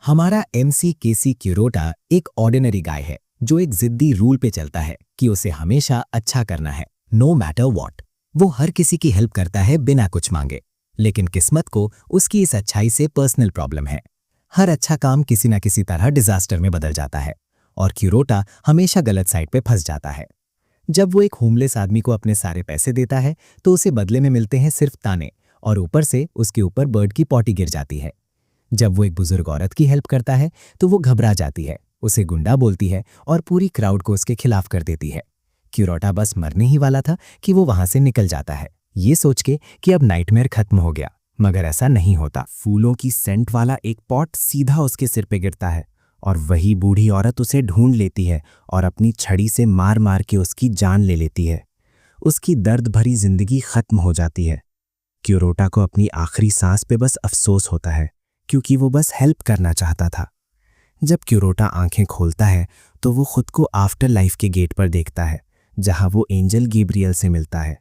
हमारा एमसी केसी क्यूरोटा एक ऑर्डिनरी गाय है जो एक जिद्दी रूल पे चलता है कि उसे हमेशा अच्छा करना है, नो मैटर व्हाट। वो हर किसी की हेल्प करता है बिना कुछ मांगे, लेकिन किस्मत को उसकी इस अच्छाई से पर्सनल प्रॉब्लम है। हर अच्छा काम किसी ना किसी तरह डिजास्टर में बदल जाता है और क्यूरोटा हमेशा गलत साइड पे फंस जाता है। जब वो एक होमलेस आदमी को अपने सारे पैसे देता है तो उसे बदले में मिलते हैं सिर्फ ताने, और ऊपर से उसके ऊपर बर्ड की पॉटी गिर जाती है। जब वो एक बुजुर्ग औरत की हेल्प करता है तो वो घबरा जाती है, उसे गुंडा बोलती है और पूरी क्राउड को उसके खिलाफ कर देती है। क्यूरोटा बस मरने ही वाला था कि वो वहां से निकल जाता है, ये सोच के कि अब नाइटमेयर खत्म हो गया, मगर ऐसा नहीं होता। फूलों की सेंट वाला एक पॉट सीधा उसके सिर पे गिरता है और वही बूढ़ी औरत उसे ढूंढ लेती है और अपनी छड़ी से मार मार के उसकी जान ले लेती है। उसकी दर्द भरी जिंदगी खत्म हो जाती है। क्यूरोटा को अपनी आखिरी सांस पे बस अफसोस होता है, क्योंकि वो बस हेल्प करना चाहता था। जब क्यूरोटा आंखें खोलता है तो वो खुद को आफ्टर लाइफ के गेट पर देखता है, जहां वो एंजल गैब्रियल से मिलता है।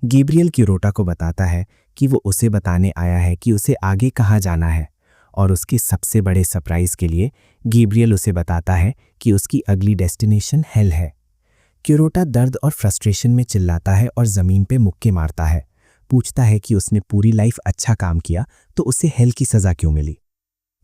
गैब्रियल क्यूरोटा को बताता है कि वो उसे बताने आया है कि उसे आगे कहाँ जाना है, और उसके सबसे बड़े सरप्राइज के लिए गैब्रियल उसे बताता है कि उसकी अगली डेस्टिनेशन हेल है। क्यूरोटा दर्द और फ्रस्ट्रेशन में चिल्लाता है और जमीन पे मुक्के मारता है, पूछता है कि उसने पूरी लाइफ अच्छा काम किया तो उसे हेल की सजा क्यों मिली।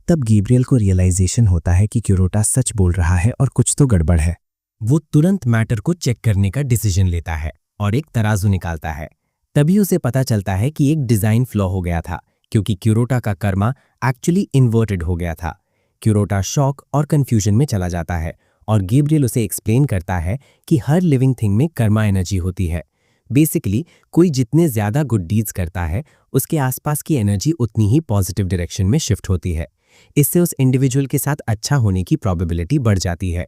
तब गैब्रियल को रियलाइजेशन होता है कि क्यूरोटा सच बोल रहा है और कुछ तो गड़बड़ है। वो तुरंत मैटर को चेक करने का डिसीजन लेता है और एक तराजू निकालता है। तभी उसे पता चलता है कि एक डिजाइन फ्लॉ हो गया था, क्योंकि क्यूरोटा का कर्मा एक्चुअली इन्वर्टेड हो गया था। क्यूरोटा शॉक और कंफ्यूजन में चला जाता है और गैब्रियल उसे एक्सप्लेन करता है कि हर लिविंग थिंग में कर्मा एनर्जी होती है। बेसिकली कोई जितने ज्यादा गुड डीड्स करता है उसके आसपास की एनर्जी उतनी ही पॉजिटिव डायरेक्शन में शिफ्ट होती है। इससे उस इंडिविजुअल के साथ अच्छा होने की प्रोबेबिलिटी बढ़ जाती है।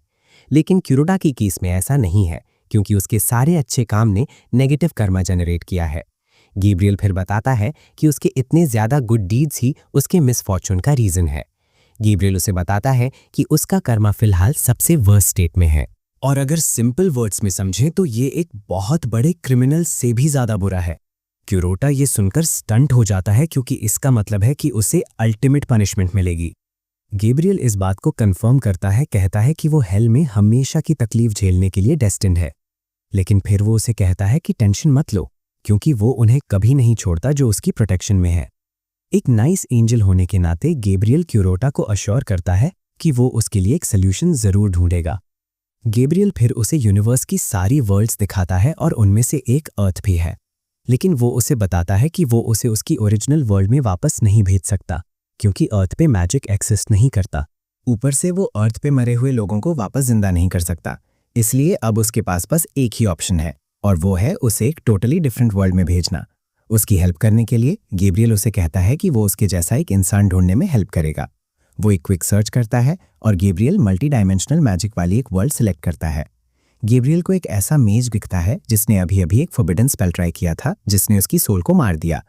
लेकिन क्यूरोटा की केस में ऐसा नहीं है, क्योंकि उसके सारे अच्छे काम ने नेगेटिव कर्मा जनरेट किया है। गैब्रियल फिर बताता है कि उसके इतने ज्यादा गुड डीड्स ही उसके मिसफॉर्चून का रीजन है। गैब्रियल उसे बताता है कि उसका कर्मा फिलहाल सबसे वर्स्ट स्टेट में है, और अगर सिंपल वर्ड्स में समझें तो ये एक बहुत बड़े क्रिमिनल से भी ज्यादा बुरा है। क्यूरोटा ये सुनकर स्टंट हो जाता है, क्योंकि इसका मतलब है कि उसे अल्टीमेट पनिशमेंट मिलेगी। गैब्रियल इस बात को कंफर्म करता है, कहता है कि वो हेल में हमेशा की तकलीफ झेलने के लिए डेस्टिन्ड है। लेकिन फिर वो उसे कहता है कि टेंशन मत लो, क्योंकि वो उन्हें कभी नहीं छोड़ता जो उसकी प्रोटेक्शन में है। एक नाइस एंजल होने के नाते गैब्रियल क्यूरोटा को अश्योर करता है कि वो उसके लिए एक सोल्यूशन जरूर ढूंढेगा। गैब्रियल फिर उसे यूनिवर्स की सारी वर्ल्ड्स दिखाता है और उनमें से एक अर्थ भी है, लेकिन वो उसे बताता है कि वो उसे उसकी ओरिजिनल वर्ल्ड में वापस नहीं भेज सकता, क्योंकि अर्थ पे मैजिक एक्सिस्ट नहीं करता। ऊपर से वो अर्थ पे मरे हुए लोगों को वापस जिंदा नहीं कर सकता। इसलिए अब उसके पास बस एक ही ऑप्शन है, और वो है उसे एक टोटली डिफरेंट वर्ल्ड में भेजना। उसकी हेल्प करने के लिए गैब्रियल उसे कहता है कि वो उसके जैसा एक इंसान ढूंढने में हेल्प करेगा। वो एक क्विक सर्च करता है और गैब्रियल मल्टी डायमेंशनल मैजिक वाली एक वर्ल्ड सिलेक्ट करता है। गैब्रियल को एक ऐसा मेज दिखता है जिसने अभी अभी एक फॉरबिडन स्पेल ट्राई किया था, जिसने उसकी सोल को मार दिया,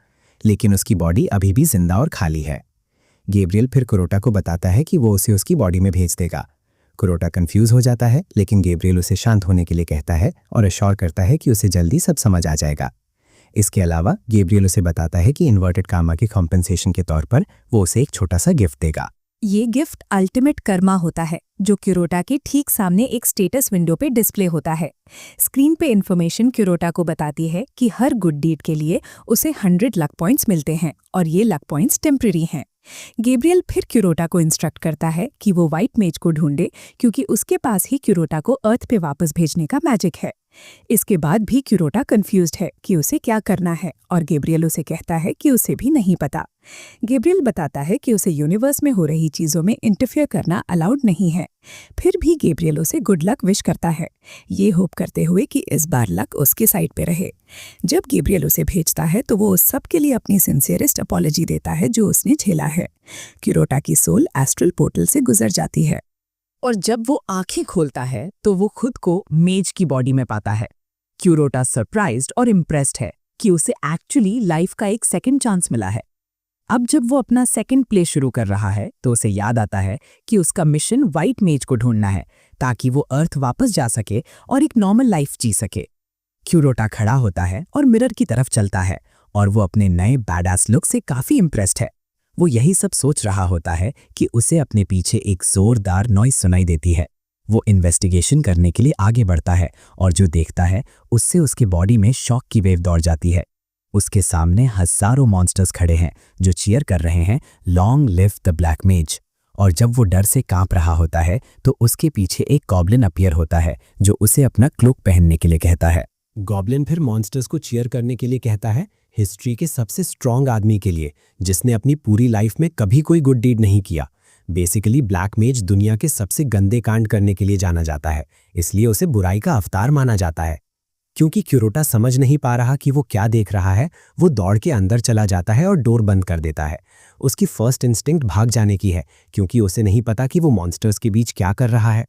लेकिन उसकी बॉडी अभी भी जिंदा और खाली है। गैब्रियल फिर क्यूरोटा को बताता है कि वो उसे उसकी बॉडी में भेज देगा। क्यूरोटा कंफ्यूज हो जाता है, लेकिन गैब्रियल उसे शांत होने के लिए कहता है और अश्योर करता है कि उसे जल्दी सब समझ आ जाएगा। इसके अलावा गैब्रियल उसे बताता है कि इन्वर्टेड कर्मा के कॉम्पेंसेशन के तौर पर वो उसे एक छोटा सा गिफ्ट देगा। ये गिफ्ट अल्टीमेट कर्मा होता है, जो क्यूरोटा के ठीक सामने एक स्टेटस विंडो पे डिस्प्ले होता है। स्क्रीन पे इन्फॉर्मेशन क्यूरोटा को बताती है कि हर गुड डीड के लिए उसे 100 लक पॉइंट्स मिलते हैं, और ये लक पॉइंट्स टेम्पररी हैं। गैब्रियल फिर क्यूरोटा को इंस्ट्रक्ट करता है कि वो व्हाइट मेज को ढूंढे, क्योंकि उसके पास ही क्यूरोटा को अर्थ पे वापस भेजने का मैजिक है। इसके बाद भी क्यूरोटा कंफ्यूज्ड है कि उसे क्या करना है, और गैब्रियल उसे कहता है कि उसे भी नहीं पता। गैब्रियल बताता है कि उसे यूनिवर्स में हो रही चीजों में इंटरफेयर करना अलाउड नहीं है। फिर भी गैब्रियल उसे गुड लक विश करता है, ये होप करते हुए कि इस बार लक उसके साइड पे रहे। जब गैब्रियल उसे भेजता है तो वो उस सब के लिए अपनी सिंसियरेस्ट अपॉलॉजी देता है जो उसने झेला है। क्यूरोटा की सोल एस्ट्रल पोर्टल से गुजर जाती है, और जब वो आंखें खोलता है तो वो खुद को मेज की बॉडी में पाता है। क्यूरोटा सरप्राइज्ड और इम्प्रेस्ड है कि उसे एक्चुअली लाइफ का एक सेकंड चांस मिला है। अब जब वो अपना सेकंड प्ले शुरू कर रहा है तो उसे याद आता है कि उसका मिशन व्हाइट मेज को ढूंढना है, ताकि वो अर्थ वापस जा सके और एक नॉर्मल लाइफ जी सके। क्यूरोटा खड़ा होता है और मिरर की तरफ चलता है, और वो अपने नए बैडास लुक से काफी इम्प्रेस्ड है। वो यही सब सोच रहा होता है कि उसे अपने पीछे एक जोरदार नॉइज सुनाई देती है। वो इन्वेस्टिगेशन करने के लिए आगे बढ़ता है और जो देखता है उससे उसके बॉडी में शॉक की वेव दौड़ जाती है। उसके सामने हजारों मॉन्स्टर्स खड़े हैं जो चीयर कर रहे हैं, लॉन्ग लिव द ब्लैक मेज। और जब वो डर से कांप रहा होता है तो उसके पीछे एक गॉब्लिन अपीयर होता है जो उसे अपना क्लोक पहनने के लिए कहता है। गॉब्लिन फिर मॉन्स्टर्स को चीयर करने के लिए कहता है, हिस्ट्री के सबसे स्ट्रांग आदमी के लिए जिसने अपनी पूरी लाइफ में कभी कोई गुड डीड नहीं किया। बेसिकली ब्लैक मेज दुनिया के सबसे गंदे कांड करने के लिए जाना जाता है, इसलिए उसे बुराई का अवतार माना जाता है। क्योंकि क्यूरोटा समझ नहीं पा रहा कि वो क्या देख रहा है, वो दौड़ के अंदर चला जाता है और डोर बंद कर देता है। उसकी फर्स्ट इंस्टिंक्ट भाग जाने की है क्योंकि उसे नहीं पता कि वो मॉन्स्टर्स के बीच क्या कर रहा है।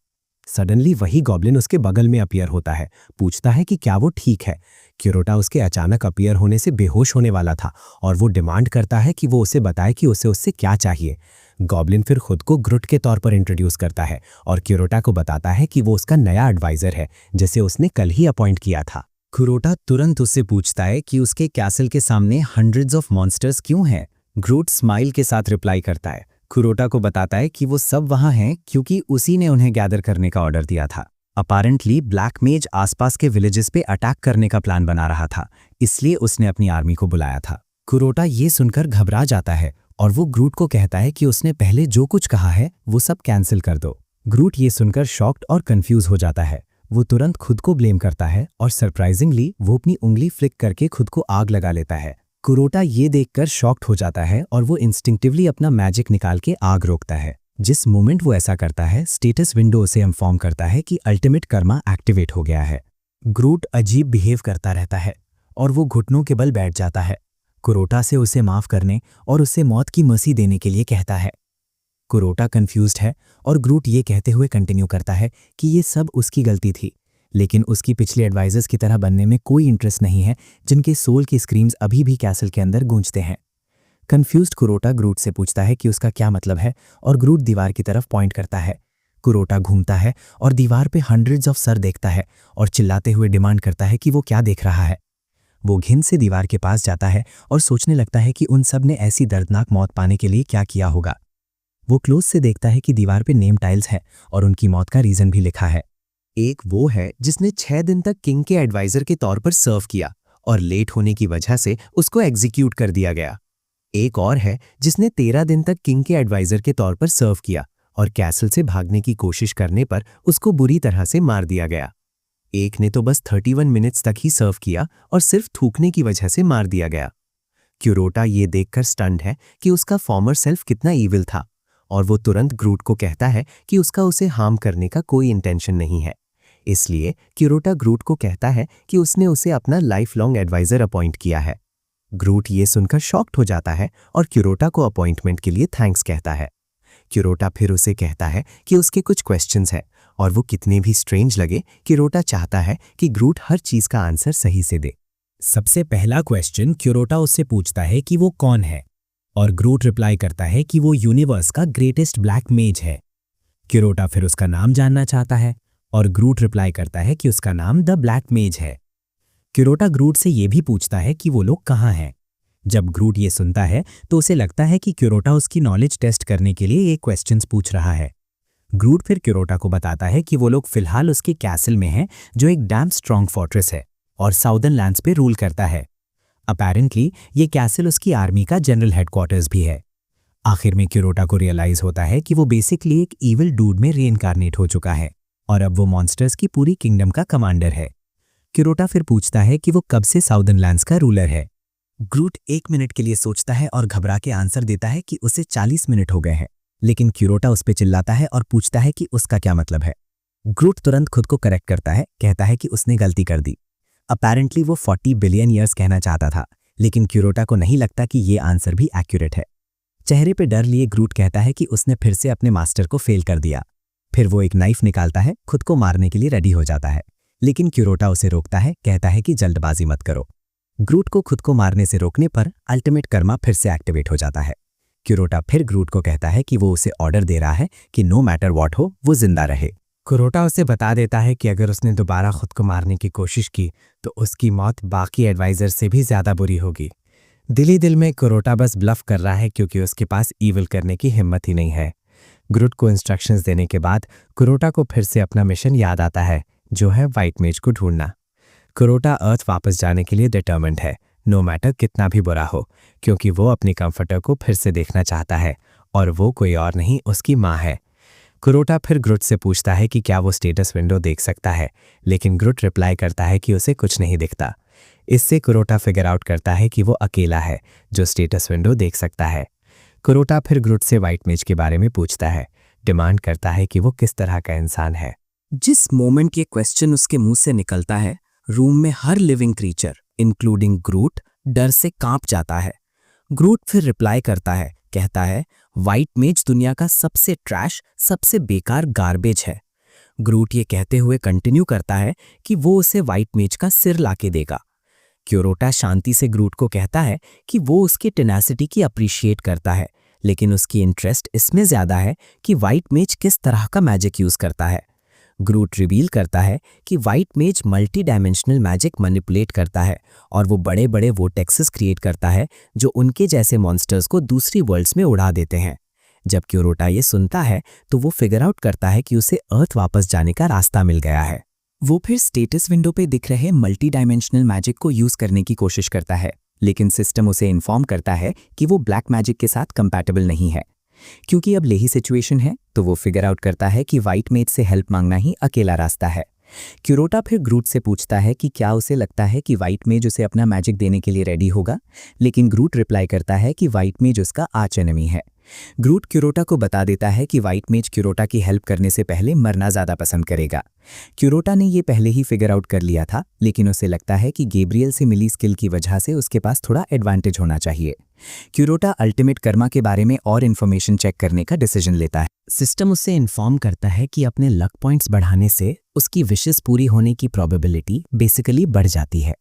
सडनली वही गॉब्लिन उसके बगल में अपीयर होता है, पूछता है कि क्या वो ठीक है। क्यूरोटा उसके अचानक अपीयर होने से बेहोश होने वाला था और वो डिमांड करता है कि वो उसे बताए कि उसे उससे क्या चाहिए। गॉब्लिन फिर खुद को ग्रुट के तौर पर इंट्रोड्यूस करता है और क्यूरोटा को बताता है कि वो उसका नया एडवाइजर है जिसे उसने कल ही अपॉइंट किया था। क्यूरोटा तुरंत उससे पूछता है कि उसके कैसल के सामने हंड्रेड्स ऑफ मॉन्स्टर्स क्यों हैं। ग्रूट स्माइल के साथ रिप्लाई करता है। क्यूरोटा को बताता है कि वो सब वहां हैं क्योंकि उसी ने उन्हें गैदर करने का ऑर्डर दिया था। अपारेंटली ब्लैक मेज आसपास के विलेजेस पे अटैक करने का प्लान बना रहा था, इसलिए उसने अपनी आर्मी को बुलाया था। क्यूरोटा ये सुनकर घबरा जाता है और वो ग्रूट को कहता है कि उसने पहले जो कुछ कहा है वो सब कैंसिल कर दो। ग्रूट ये सुनकर शॉक्ड और कंफ्यूज हो जाता है। वो तुरंत खुद को ब्लेम करता है और सरप्राइजिंगली वो अपनी उंगली फ्लिक करके खुद को आग लगा लेता है। क्यूरोटा ये देखकर शॉक्ड हो जाता है और वो इंस्टिंक्टिवली अपना मैजिक निकाल के आग रोकता है। जिस मोमेंट वो ऐसा करता है, स्टेटस विंडो उसे इन्फॉर्म करता है कि अल्टीमेट कर्मा एक्टिवेट हो गया है। ग्रूट अजीब बिहेव करता रहता है और वो घुटनों के बल बैठ जाता है। क्यूरोटा से उसे माफ करने और उसे मौत की मर्सी देने के लिए कहता है। क्यूरोटा कंफ्यूज्ड है और ग्रूट ये कहते हुए कंटिन्यू करता है कि ये सब उसकी गलती थी, लेकिन उसकी पिछले एडवाइजर्स की तरह बनने में कोई इंटरेस्ट नहीं है जिनके सोल की स्क्रीम्स अभी भी कैसल के अंदर गूंजते हैं। कंफ्यूज्ड क्यूरोटा ग्रूट से पूछता है कि उसका क्या मतलब है और ग्रूट दीवार की तरफ पॉइंट करता है। क्यूरोटा घूमता है और दीवार पे हंड्रेड्स ऑफ सर देखता है और चिल्लाते हुए डिमांड करता है कि वो क्या देख रहा है। वो घिन से दीवार के पास जाता है और सोचने लगता है कि उन सब ने ऐसी दर्दनाक मौत पाने के लिए क्या किया होगा। वो क्लोज से देखता है कि दीवार पे नेम टाइल्स हैं और उनकी मौत का रीजन भी लिखा है। एक वो है जिसने 6 दिन तक किंग के एडवाइजर के तौर पर सर्व किया और लेट होने की वजह से उसको एग्जीक्यूट कर दिया गया। एक और है जिसने 13 दिन तक किंग के एडवाइजर के तौर पर सर्व किया और कैसल से भागने की कोशिश करने पर उसको बुरी तरह से मार दिया गया। एक ने तो बस 31 मिनट्स तक ही सर्व किया और सिर्फ थूकने की वजह से मार दिया गया। क्यूरोटा ये देखकर स्टन्ड है कि उसका फॉर्मर सेल्फ कितना ईविल था और वो तुरंत ग्रूट को कहता है कि उसका उसे हार्म करने का कोई इंटेंशन नहीं है। इसलिए क्यूरोटा ग्रूट को कहता है कि उसने उसे अपना लाइफ लॉन्ग एडवाइजर अपॉइंट किया है। ग्रूट ये सुनकर शॉक्ड हो जाता है और क्यूरोटा को अपॉइंटमेंट के लिए थैंक्स कहता है। क्यूरोटा फिर उसे कहता है कि उसके कुछ क्वेश्चंस हैं और वो कितने भी स्ट्रेंज लगे, क्यूरोटा चाहता है कि ग्रूट हर चीज का आंसर सही से दे। सबसे पहला क्वेश्चन क्यूरोटा उससे पूछता है कि वो कौन है और ग्रूट रिप्लाई करता है कि वो यूनिवर्स का ग्रेटेस्ट ब्लैक मेज है। क्यूरोटा फिर उसका नाम जानना चाहता है और ग्रूट रिप्लाई करता है कि उसका नाम द ब्लैक मेज है। क्यूरोटा ग्रूट से ये भी पूछता है कि वो लोग कहाँ हैं। जब ग्रूट ये सुनता है तो उसे लगता है कि क्यूरोटा उसकी नॉलेज टेस्ट करने के लिए ये क्वेश्चंस पूछ रहा है। ग्रूट फिर क्यूरोटा को बताता है कि वो लोग फिलहाल उसके कैसल में हैं जो एक डैम स्ट्रॉन्ग फोर्ट्रेस है और साउदर्न लैंड्स पे रूल करता है। अपैरेंटली ये कैसल उसकी आर्मी का जनरल हेडक्वार्टर्स भी है। आखिर में क्यूरोटा को रियलाइज होता है कि वो बेसिकली एक ईविल डूड में रीइंकार्नेट हो चुका है और अब वो मॉन्स्टर्स की पूरी किंगडम का कमांडर है। क्यूरोटा फिर पूछता है कि वो कब से साउदर्न लैंड्स का रूलर है। ग्रूट 1 मिनट के लिए सोचता है और घबरा के आंसर देता है कि उसे 40 मिनट हो गए हैं, लेकिन क्यूरोटा उस पर चिल्लाता है और पूछता है कि उसका क्या मतलब है। ग्रूट तुरंत खुद को करेक्ट करता है, कहता है कि उसने गलती कर दी। अपैरेंटली वो 40 बिलियन ईयर्स कहना चाहता था, लेकिन क्यूरोटा को नहीं लगता कि ये आंसर भी एक्यूरेट है। चेहरे पे डर लिए ग्रूट कहता है कि उसने फिर से अपने मास्टर को फेल कर दिया। फिर वो एक नाइफ निकालता है, खुद को मारने के लिए रेडी हो जाता है, लेकिन क्यूरोटा उसे रोकता है, कहता है कि जल्दबाजी मत करो। ग्रूट को खुद को मारने से रोकने पर अल्टीमेट कर्मा फिर से एक्टिवेट हो जाता है। क्यूरोटा फिर ग्रूट को कहता है कि वो उसे ऑर्डर दे रहा है कि नो मैटर व्हाट हो वो जिंदा रहे। क्यूरोटा उसे बता देता है कि अगर उसने दोबारा खुद को मारने की कोशिश की तो उसकी मौत बाकी एडवाइजर से भी ज्यादा बुरी होगी। दिल ही दिल में कुरोटा बस ब्लफ कर रहा है क्योंकि उसके पास ईविल करने की हिम्मत ही नहीं है। ग्रुट को इंस्ट्रक्शंस देने के बाद कुरोटा को फिर से अपना मिशन याद आता है, जो है व्हाइट मेज को ढूंढना। कुरोटा अर्थ वापस जाने के लिए डिटर्मिन्ड है, नो मैटर कितना भी बुरा हो, क्योंकि वो अपनी कंफर्टर को फिर से देखना चाहता है और वो कोई और नहीं उसकी माँ है। कुरोटा फिर ग्रुट से पूछता है कि क्या वो स्टेटस विंडो देख सकता है, लेकिन ग्रुट रिप्लाई करता है कि उसे कुछ नहीं दिखता। इससे कुरोटा फिगर आउट करता है कि वो अकेला है जो स्टेटस विंडो देख सकता है। कुरोटा फिर ग्रुट से व्हाइट मेज के बारे में पूछता है, डिमांड करता है कि वो किस तरह का इंसान है। जिस मोमेंट ये क्वेश्चन उसके मुंह से निकलता है, रूम में हर लिविंग क्रीचर इंक्लूडिंग ग्रूट डर से कांप जाता है। ग्रूट फिर रिप्लाई करता है, कहता है व्हाइट मेज दुनिया का सबसे ट्रैश, सबसे बेकार गार्बेज है। ग्रूट ये कहते हुए कंटिन्यू करता है कि वो उसे व्हाइट मेज का सिर लाके देगा। क्यूरोटा शांति से ग्रूट को कहता है कि वो उसकी टेनासिटी की अप्रिशिएट करता है, लेकिन उसकी इंटरेस्ट इसमें ज्यादा है कि व्हाइट मेज किस तरह का मैजिक यूज करता है। ग्रूट रिवील करता है कि व्हाइट मेज मल्टी डायमेंशनल मैजिक मैनिपुलेट करता है और वो बड़े बड़े वोर्टेक्सेस क्रिएट करता है जो उनके जैसे मॉन्स्टर्स को दूसरी वर्ल्ड्स में उड़ा देते हैं। जब क्यूरोटा ये सुनता है तो वो फिगर आउट करता है कि उसे अर्थ वापस जाने का रास्ता मिल गया है। वो फिर स्टेटस विंडो पे दिख रहे मल्टी डायमेंशनल मैजिक को यूज करने की कोशिश करता है, लेकिन सिस्टम उसे इन्फॉर्म करता है कि वो ब्लैक मैजिक के साथ कंपैटिबल नहीं है। क्योंकि अब यही सिचुएशन है तो वो फिगर आउट करता है कि व्हाइट मेज से हेल्प मांगना ही अकेला रास्ता है। क्यूरोटा फिर ग्रूट से पूछता है कि क्या उसे लगता है कि व्हाइट मेज उसे अपना मैजिक देने के लिए रेडी होगा, लेकिन ग्रूट रिप्लाई करता है कि व्हाइट मेज उसका आर्च एनिमी है। ग्रूट क्यूरोटा को बता देता है कि व्हाइट मेज क्यूरोटा की हेल्प करने से पहले मरना ज्यादा पसंद करेगा। क्यूरोटा ने ये पहले ही फिगर आउट कर लिया था, लेकिन उसे लगता है कि गैब्रियल से मिली स्किल की वजह से उसके पास थोड़ा एडवांटेज होना चाहिए। क्यूरोटा अल्टीमेट कर्मा के बारे में और इन्फॉर्मेशन चेक करने का डिसीजन लेता है। सिस्टम उसे इन्फॉर्म करता है कि अपने लक पॉइंट्स बढ़ाने से उसकी विशेस पूरी होने की प्रोबेबिलिटी बेसिकली बढ़ जाती है।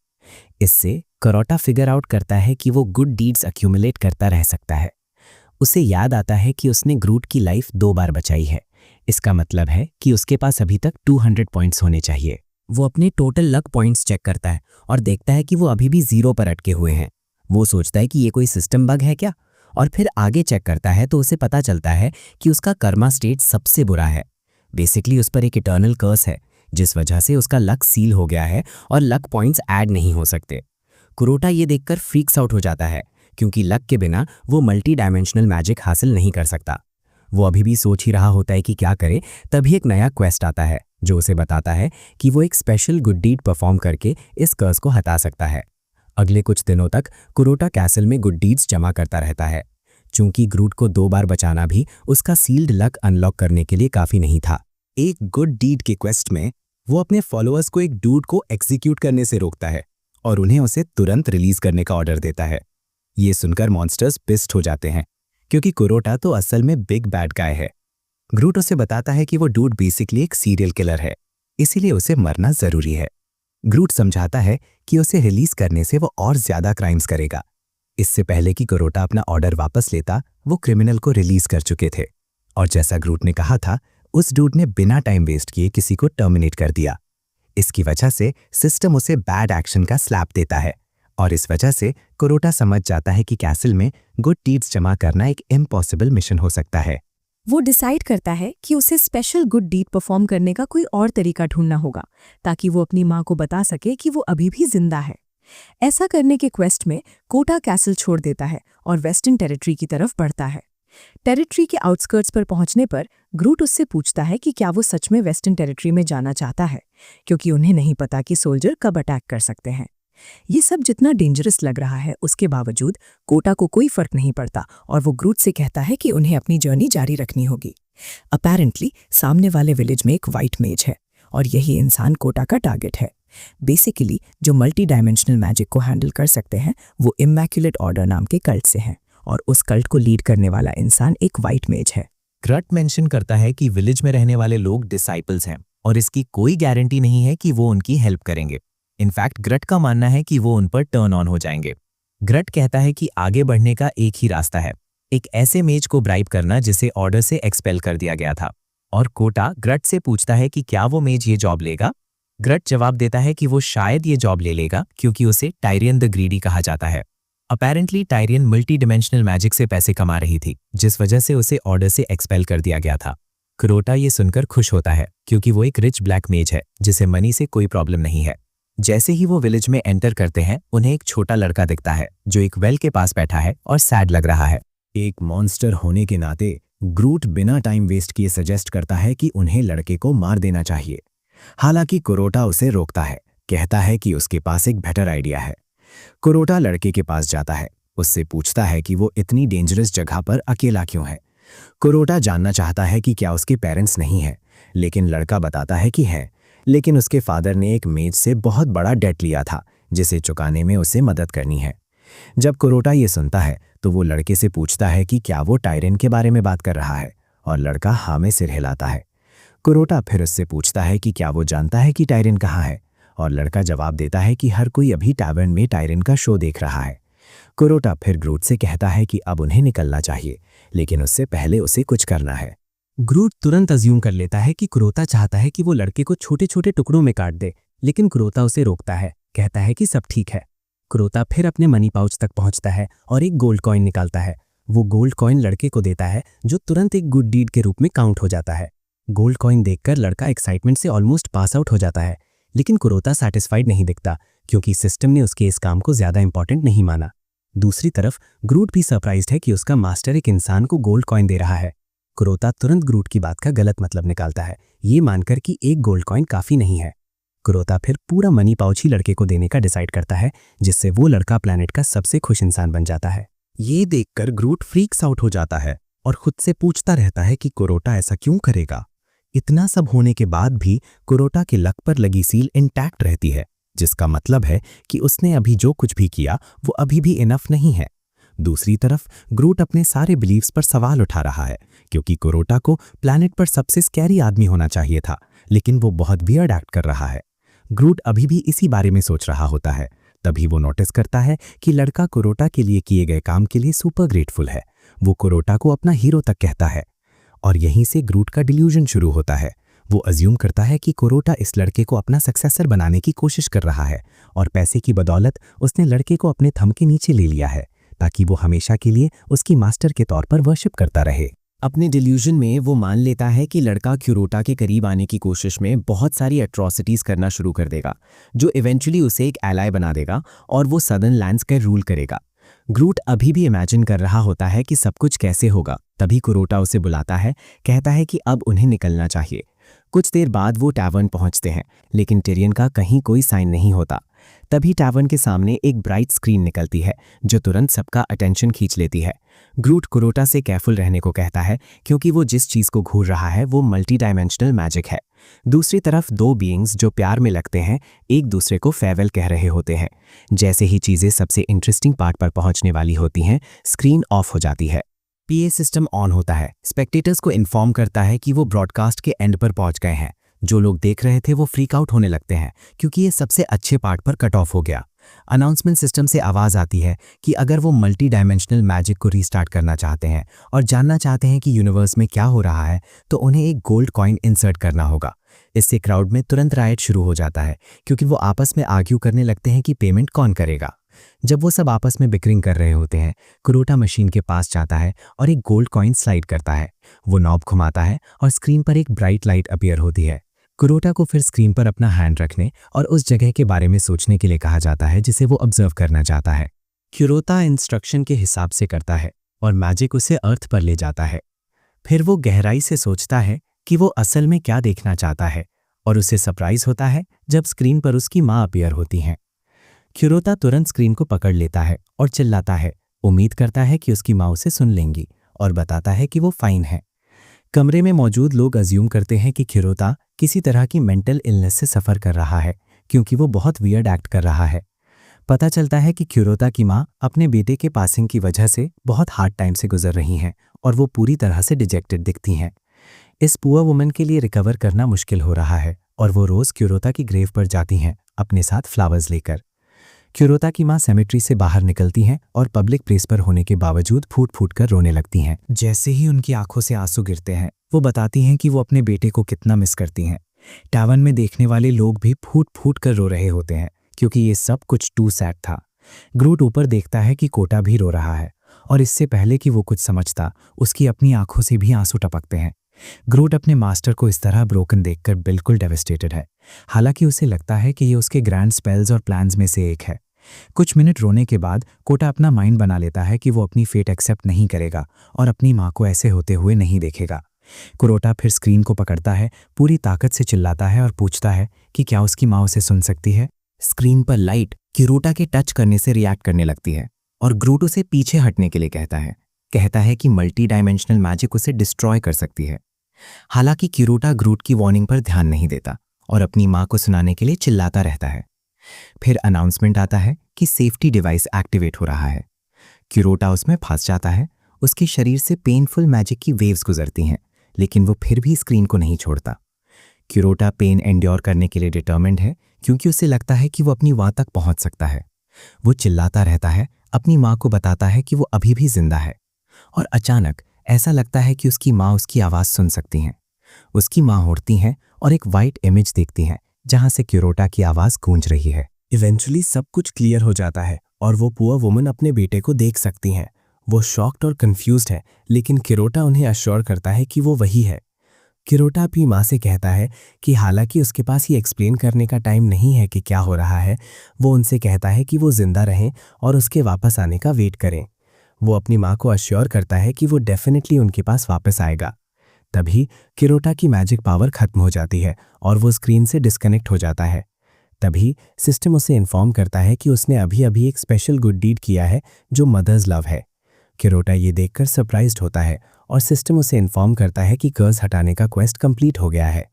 इससे क्यूरोटा फिगर आउट करता है कि वो गुड डीड्स अक्यूमुलेट करता रह सकता है। उसे याद आता है कि उसने ग्रूट की लाइफ 2 बार बचाई है। इसका मतलब है कि उसके पास अभी तक 200 पॉइंट्स होने चाहिए। वो अपने टोटल लक पॉइंट्स चेक करता है और देखता है कि वो अभी भी 0 पर अटके हुए हैं। वो सोचता है कि ये कोई सिस्टम बग है क्या, और फिर आगे चेक करता है तो उसे पता चलता है कि उसका कर्मा स्टेट सबसे बुरा है। बेसिकली उस पर एक इटर्नल कर्स है, जिस वजह से उसका लक सील हो गया है और लक पॉइंट्स ऐड नहीं हो सकते। कुरोटा ये देखकर फ्रीक्स आउट हो जाता है, क्योंकि लक के बिना वो मल्टी डायमेंशनल मैजिक हासिल नहीं कर सकता। वो अभी भी सोच ही रहा होता है कि क्या करे, तभी एक नया क्वेस्ट आता है जो उसे बताता है कि वो एक स्पेशल गुड डीड परफॉर्म करके इस कर्स को हटा सकता है। अगले कुछ दिनों तक कुरोटा कैसल में गुड डीड्स जमा करता रहता है। चूंकि ग्रूट को 2 बार बचाना भी उसका सील्ड लक अनलॉक करने के लिए काफी नहीं था। एक गुड डीड के क्वेस्ट में वो अपने फॉलोअर्स को एक डूड को एग्जीक्यूट करने से रोकता है और उन्हें उसे तुरंत रिलीज करने का ऑर्डर देता है। ये सुनकर मॉन्स्टर्स पिस्ट हो जाते हैं, क्योंकि कुरोटा तो असल में बिग बैड गाय है। ग्रूट उसे बताता है कि वो डूड बेसिकली एक सीरियल किलर है, इसीलिए उसे मरना जरूरी है। ग्रूट समझाता है कि उसे रिलीज करने से वो और ज्यादा क्राइम्स करेगा। इससे पहले कि कुरोटा अपना ऑर्डर वापस लेता, वो क्रिमिनल को रिलीज कर चुके थे, और जैसा ग्रूट ने कहा था, उस डूड ने बिना टाइम वेस्ट किए किसी को टर्मिनेट कर दिया। इसकी वजह से सिस्टम उसे बैड एक्शन का स्लैप देता है, और इस वजह से कुरोटा समझ जाता है कि कैसल में गुड डीड्स जमा करना एक इम्पॉसिबल मिशन हो सकता है। वो डिसाइड करता है कि उसे स्पेशल गुड डीड परफॉर्म करने का कोई और तरीका ढूंढना होगा, ताकि वो अपनी माँ को बता सके कि वो अभी भी जिंदा है। ऐसा करने के क्वेस्ट में कोटा कैसल छोड़ देता है और वेस्टर्न टेरिटरी की तरफ बढ़ता है। टेरिटरी के आउटस्कर्ट्स पर पहुंचने पर ग्रूट उससे पूछता है कि क्या वो सच में वेस्टर्न टेरिटरी में जाना चाहता है, क्योंकि उन्हें नहीं पता कि सोल्जर कब अटैक कर सकते हैं। ये सब जितना डेंजरस लग रहा है, उसके बावजूद कोटा को कोई फर्क नहीं पड़ता और वो ग्रूट से कहता है कि उन्हें अपनी जर्नी जारी रखनी होगी। अपेरेंटली सामने वाले विलेज में एक वाइट मेज है और यही इंसान कोटा का टारगेट है। बेसिकली जो मल्टी डायमेंशनल मैजिक को हैंडल कर सकते हैं वो इमैक्युलेट ऑर्डर नाम के कल्ट से हैं, और उस कल्ट को लीड करने वाला इंसान एक वाइट मेज है। ग्रट मेंशन करता है कि विलेज में रहने वाले लोग डिसाइपल्स हैं और इसकी कोई गारंटी नहीं है कि वो उनकी हेल्प करेंगे। इनफैक्ट ग्रट का मानना है कि वो उन पर टर्न ऑन हो जाएंगे। ग्रट कहता है कि आगे बढ़ने का एक ही रास्ता है, एक ऐसे मेज को ब्राइब करना जिसे ऑर्डर से एक्सपेल कर दिया गया था। और कोटा ग्रट से पूछता है कि क्या वो मेज ये जॉब लेगा। ग्रट जवाब देता है कि वो शायद ये जॉब ले लेगा, क्योंकि उसे टायरियन द ग्रीडी कहा जाता है apparently Tyrion multi dimensional magic से पैसे कमा रही थी, जिस वजह से उसे ऑर्डर से एक्सपेल कर दिया गया था। कुरोटा ये सुनकर खुश होता है क्योंकि वो एक रिच ब्लैक मेज है जिसे मनी से कोई प्रॉब्लम नहीं है। जैसे ही वो विलेज में एंटर करते हैं, उन्हें एक छोटा लड़का दिखता है जो एक वेल के पास बैठा है और सैड लग रहा है। एक मॉन्स्टर होने के नाते ग्रूट बिना टाइम वेस्ट किए सजेस्ट करता है कि उन्हें लड़के को मार देना चाहिए। हालांकि कुरोटा उसे रोकता है, कहता है कि उसके पास एक बेटर आइडिया है। कुरोटा लड़के के पास जाता है, उससे पूछता है कि वो इतनी डेंजरस जगह पर अकेला क्यों है। कुरोटा जानना चाहता है कि क्या उसके पेरेंट्स नहीं हैं, लेकिन लड़का बताता है कि है, लेकिन उसके फादर ने एक मेज से बहुत बड़ा डेट लिया था जिसे चुकाने में उसे मदद करनी है। जब कुरोटा ये सुनता है तो वो लड़के से पूछता है कि क्या वो टायरन के बारे में बात कर रहा है, और लड़का हाँ में सिर हिलाता है। कुरोटा फिर उससे पूछता है कि क्या वो जानता है कि टायरन कहाँ है, और लड़का जवाब देता है कि हर कोई अभी टैवर्न में टायरन का शो देख रहा है। कुरोटा फिर ग्रूट से कहता है कि अब उन्हें निकलना चाहिए, लेकिन उससे पहले उसे कुछ करना है। ग्रूट तुरंत अज्यूम कर लेता है कि कुरोता चाहता है कि वो लड़के को छोटे छोटे टुकड़ों में काट दे, लेकिन कुरोता उसे रोकता है, कहता है कि सब ठीक है। कुरोता फिर अपने मनी पाउच तक पहुंचता है और एक गोल्ड कॉइन निकालता है। वो गोल्ड कॉइन लड़के को देता है, जो तुरंत एक गुड डीड के रूप में काउंट हो जाता है। गोल्ड कॉइन देखकर लड़का एक्साइटमेंट से ऑलमोस्ट पास आउट हो जाता है, लेकिन कुरोता सैटिस्फाइड नहीं दिखता क्योंकि सिस्टम ने उसके इस काम को ज्यादा इंपॉर्टेंट नहीं माना। दूसरी तरफ ग्रूट भी सरप्राइज्ड है कि उसका मास्टर एक इंसान को गोल्ड कॉइन दे रहा है। कुरोता तुरंत ग्रूट की बात का गलत मतलब निकालता है, ये मानकर कि एक गोल्ड कॉइन काफी नहीं है। कुरोता फिर पूरा मनी पाउच ही लड़के को देने का डिसाइड करता है, जिससे वो लड़का प्लैनेट का सबसे खुश इंसान बन जाता है। ये देखकर ग्रूट फ्रीक्स आउट हो जाता है और खुद से पूछता रहता है कि कुरोटा ऐसा क्यों करेगा। इतना सब होने के बाद भी कुरोटा के लक पर लगी सील इंटैक्ट रहती है, जिसका मतलब है कि उसने अभी जो कुछ भी किया वो अभी भी इनफ नहीं है। दूसरी तरफ ग्रूट अपने सारे बिलीव्स पर सवाल उठा रहा है, क्योंकि कुरोटा को प्लैनेट पर सबसे स्कैरी आदमी होना चाहिए था, लेकिन वो बहुत वियर्ड एक्ट कर रहा है। ग्रूट अभी भी इसी बारे में सोच रहा होता है, तभी वो नोटिस करता है कि लड़का कुरोटा के लिए किए गए काम के लिए सुपर ग्रेटफुल है। वो कुरोटा को अपना हीरो तक कहता है, और यहीं से ग्रूट का डिल्यूजन शुरू होता है। वो अज्यूम करता है कि कुरोटा इस लड़के को अपना सक्सेसर बनाने की कोशिश कर रहा है, और पैसे की बदौलत उसने लड़के को अपने थंब के नीचे ले लिया है ताकि वो हमेशा के लिए उसकी मास्टर के तौर पर वर्शिप करता रहे। अपने डिल्यूजन में वो मान लेता है कि लड़का क्यूरोटा के करीब आने की कोशिश में बहुत सारी एट्रॉसिटीज करना शुरू कर देगा, जो इवेंचुअली उसे एक एलाय बना देगा और वो सदर्न लैंड्स का रूल करेगा। ग्रूट अभी भी इमेजिन कर रहा होता है कि सब कुछ कैसे होगा, तभी कुरोटा उसे बुलाता है, कहता है कि अब उन्हें निकलना चाहिए। कुछ देर बाद वो टैवर्न पहुंचते हैं, लेकिन टिरियन का कहीं कोई साइन नहीं होता। तभी टैवर्न के सामने एक ब्राइट स्क्रीन निकलती है जो तुरंत सबका अटेंशन खींच लेती है। ग्रूट कुरोटा से केयरफुल रहने को कहता है, क्योंकि वो जिस चीज को घूर रहा है वो मल्टी डायमेंशनल मैजिक है। दूसरी तरफ दो बीइंग्स जो प्यार में लगते हैं एक दूसरे को फेयरवेल कह रहे होते हैं। जैसे ही चीजें सबसे इंटरेस्टिंग पार्ट पर पहुंचने वाली होती हैं, स्क्रीन ऑफ हो जाती है। पीए सिस्टम ऑन होता है, स्पेक्टेटर्स को इन्फॉर्म करता है कि वो ब्रॉडकास्ट के एंड पर पहुंच गए हैं। जो लोग देख रहे थे वो फ्रीक आउट होने लगते हैं, क्योंकि ये सबसे अच्छे पार्ट पर कट ऑफ हो गया। अनाउंसमेंट सिस्टम से आवाज आती है कि अगर वो मल्टी डायमेंशनल मैजिक को रीस्टार्ट करना चाहते हैं और जानना चाहते हैं कि यूनिवर्स में क्या हो रहा है, तो उन्हें एक गोल्ड कॉइन इंसर्ट करना होगा। इससे क्राउड में तुरंत राइट शुरू हो जाता है, क्योंकि वो आपस में आर्ग्यू करने लगते हैं कि पेमेंट कौन करेगा। जब वो सब आपस में बिक्रिंग कर रहे होते हैं, कुरोटा मशीन के पास जाता है और एक गोल्ड कॉइन स्लाइड करता है। वो नॉब घुमाता है और स्क्रीन पर एक ब्राइट लाइट अपीयर होती है। कुरोटा को फिर स्क्रीन पर अपना हैंड रखने और उस जगह के बारे में सोचने के लिए कहा जाता है जिसे वो ऑब्जर्व करना चाहता है। कुरोटा इंस्ट्रक्शन के हिसाब से करता है और मैजिक उसे अर्थ पर ले जाता है। फिर वो गहराई से सोचता है कि वो असल में क्या देखना चाहता है, और उसे सरप्राइज होता है जब स्क्रीन पर उसकी माँ अपीयर होती हैं। कुरोटा तुरंत स्क्रीन को पकड़ लेता है और चिल्लाता है, उम्मीद करता है कि उसकी माँ उसे सुन लेंगी, और बताता है कि वो फाइन है। कमरे में मौजूद लोग अज्यूम करते हैं कि कुरोटा किसी तरह की मेंटल इलनेस से सफ़र कर रहा है, क्योंकि वो बहुत वियर्ड एक्ट कर रहा है। पता चलता है कि कुरोटा की माँ अपने बेटे के पासिंग की वजह से बहुत हार्ड टाइम से गुजर रही हैं और वो पूरी तरह से डिजेक्टेड दिखती हैं। इस पुअर वुमन के लिए रिकवर करना मुश्किल हो रहा है और वो रोज़ कुरोटा की ग्रेव पर जाती हैं अपने साथ फ्लावर्स लेकर। कुरोटा की माँ सेमेट्री से बाहर निकलती हैं और पब्लिक प्लेस पर होने के बावजूद फूट फूट कर रोने लगती हैं। जैसे ही उनकी आंखों से आंसू गिरते हैं, वो बताती हैं कि वो अपने बेटे को कितना मिस करती हैं। टैवर्न में देखने वाले लोग भी फूट फूट कर रो रहे होते हैं, क्योंकि ये सब कुछ टू सैड था। ग्रूट ऊपर देखता है कि कोटा भी रो रहा है और इससे पहले कि वो कुछ समझता उसकी अपनी आंखों से भी आंसू टपकते हैं। ग्रूट अपने मास्टर को इस तरह ब्रोकन देखकर बिल्कुल डेवास्टेटेड है। हालांकि उसे लगता है कि ये उसके ग्रैंड स्पेल्स और प्लान्स में से एक है। कुछ मिनट रोने के बाद कोटा अपना माइंड बना लेता है कि वो अपनी फेट एक्सेप्ट नहीं करेगा और अपनी माँ को ऐसे होते हुए नहीं देखेगा। कुरोटा फिर स्क्रीन को पकड़ता है, पूरी ताकत से चिल्लाता है और पूछता है कि क्या उसकी माँ उसे सुन सकती है। स्क्रीन पर लाइट क्यूरोटा के टच करने से रिएक्ट करने लगती है और ग्रूट उसे पीछे हटने के लिए कहता है कि मल्टी डायमेंशनल मैजिक उसे डिस्ट्रॉय कर सकती है। हालांकि क्यूरोटा ग्रूट की वार्निंग पर ध्यान नहीं देता और अपनी माँ को सुनाने के लिए चिल्लाता रहता है। फिर अनाउंसमेंट आता है कि सेफ्टी डिवाइस एक्टिवेट हो रहा है। क्यूरोटा उसमें फंस जाता है। उसके शरीर से पेनफुल मैजिक की वेव्स गुजरती हैं, लेकिन वो फिर भी स्क्रीन को नहीं छोड़ता। क्यूरोटा पेन एंड्योर करने के लिए डिटर्मिन्ड है क्योंकि उसे लगता है कि वो अपनी माँ तक पहुंच सकता है। वो चिल्लाता रहता है, अपनी माँ को बताता है कि वो अभी भी जिंदा है और अचानक ऐसा लगता है कि उसकी माँ उसकी आवाज़ सुन सकती हैं। उसकी माँ उठती हैं और एक वाइट इमेज देखती हैं जहां से क्यूरोटा की आवाज़ गूंज रही है। इवेंचुअली सब कुछ क्लियर हो जाता है और वो पुअर वुमन अपने बेटे को देख सकती हैं। वो शॉक्ड और कंफ्यूज्ड है, लेकिन क्यूरोटा उन्हें अश्योर करता है कि वो वही है। क्यूरोटा अपनी माँ से कहता है कि हालांकि उसके पास ये एक्सप्लेन करने का टाइम नहीं है कि क्या हो रहा है, वो उनसे कहता है कि वो जिंदा रहें और उसके वापस आने का वेट करें। वो अपनी माँ को अश्योर करता है कि वो डेफिनेटली उनके पास वापस आएगा। तभी क्यूरोटा की मैजिक पावर खत्म हो जाती है और वो स्क्रीन से डिस्कनेक्ट हो जाता है। तभी सिस्टम उसे इन्फॉर्म करता है कि उसने अभी अभी एक स्पेशल गुड डीड किया है जो मदर्स लव है। क्यूरोटा ये देखकर सरप्राइज्ड होता है और सिस्टम उसे इन्फॉर्म करता है कि कर्ज हटाने का क्वेस्ट कंप्लीट हो गया है।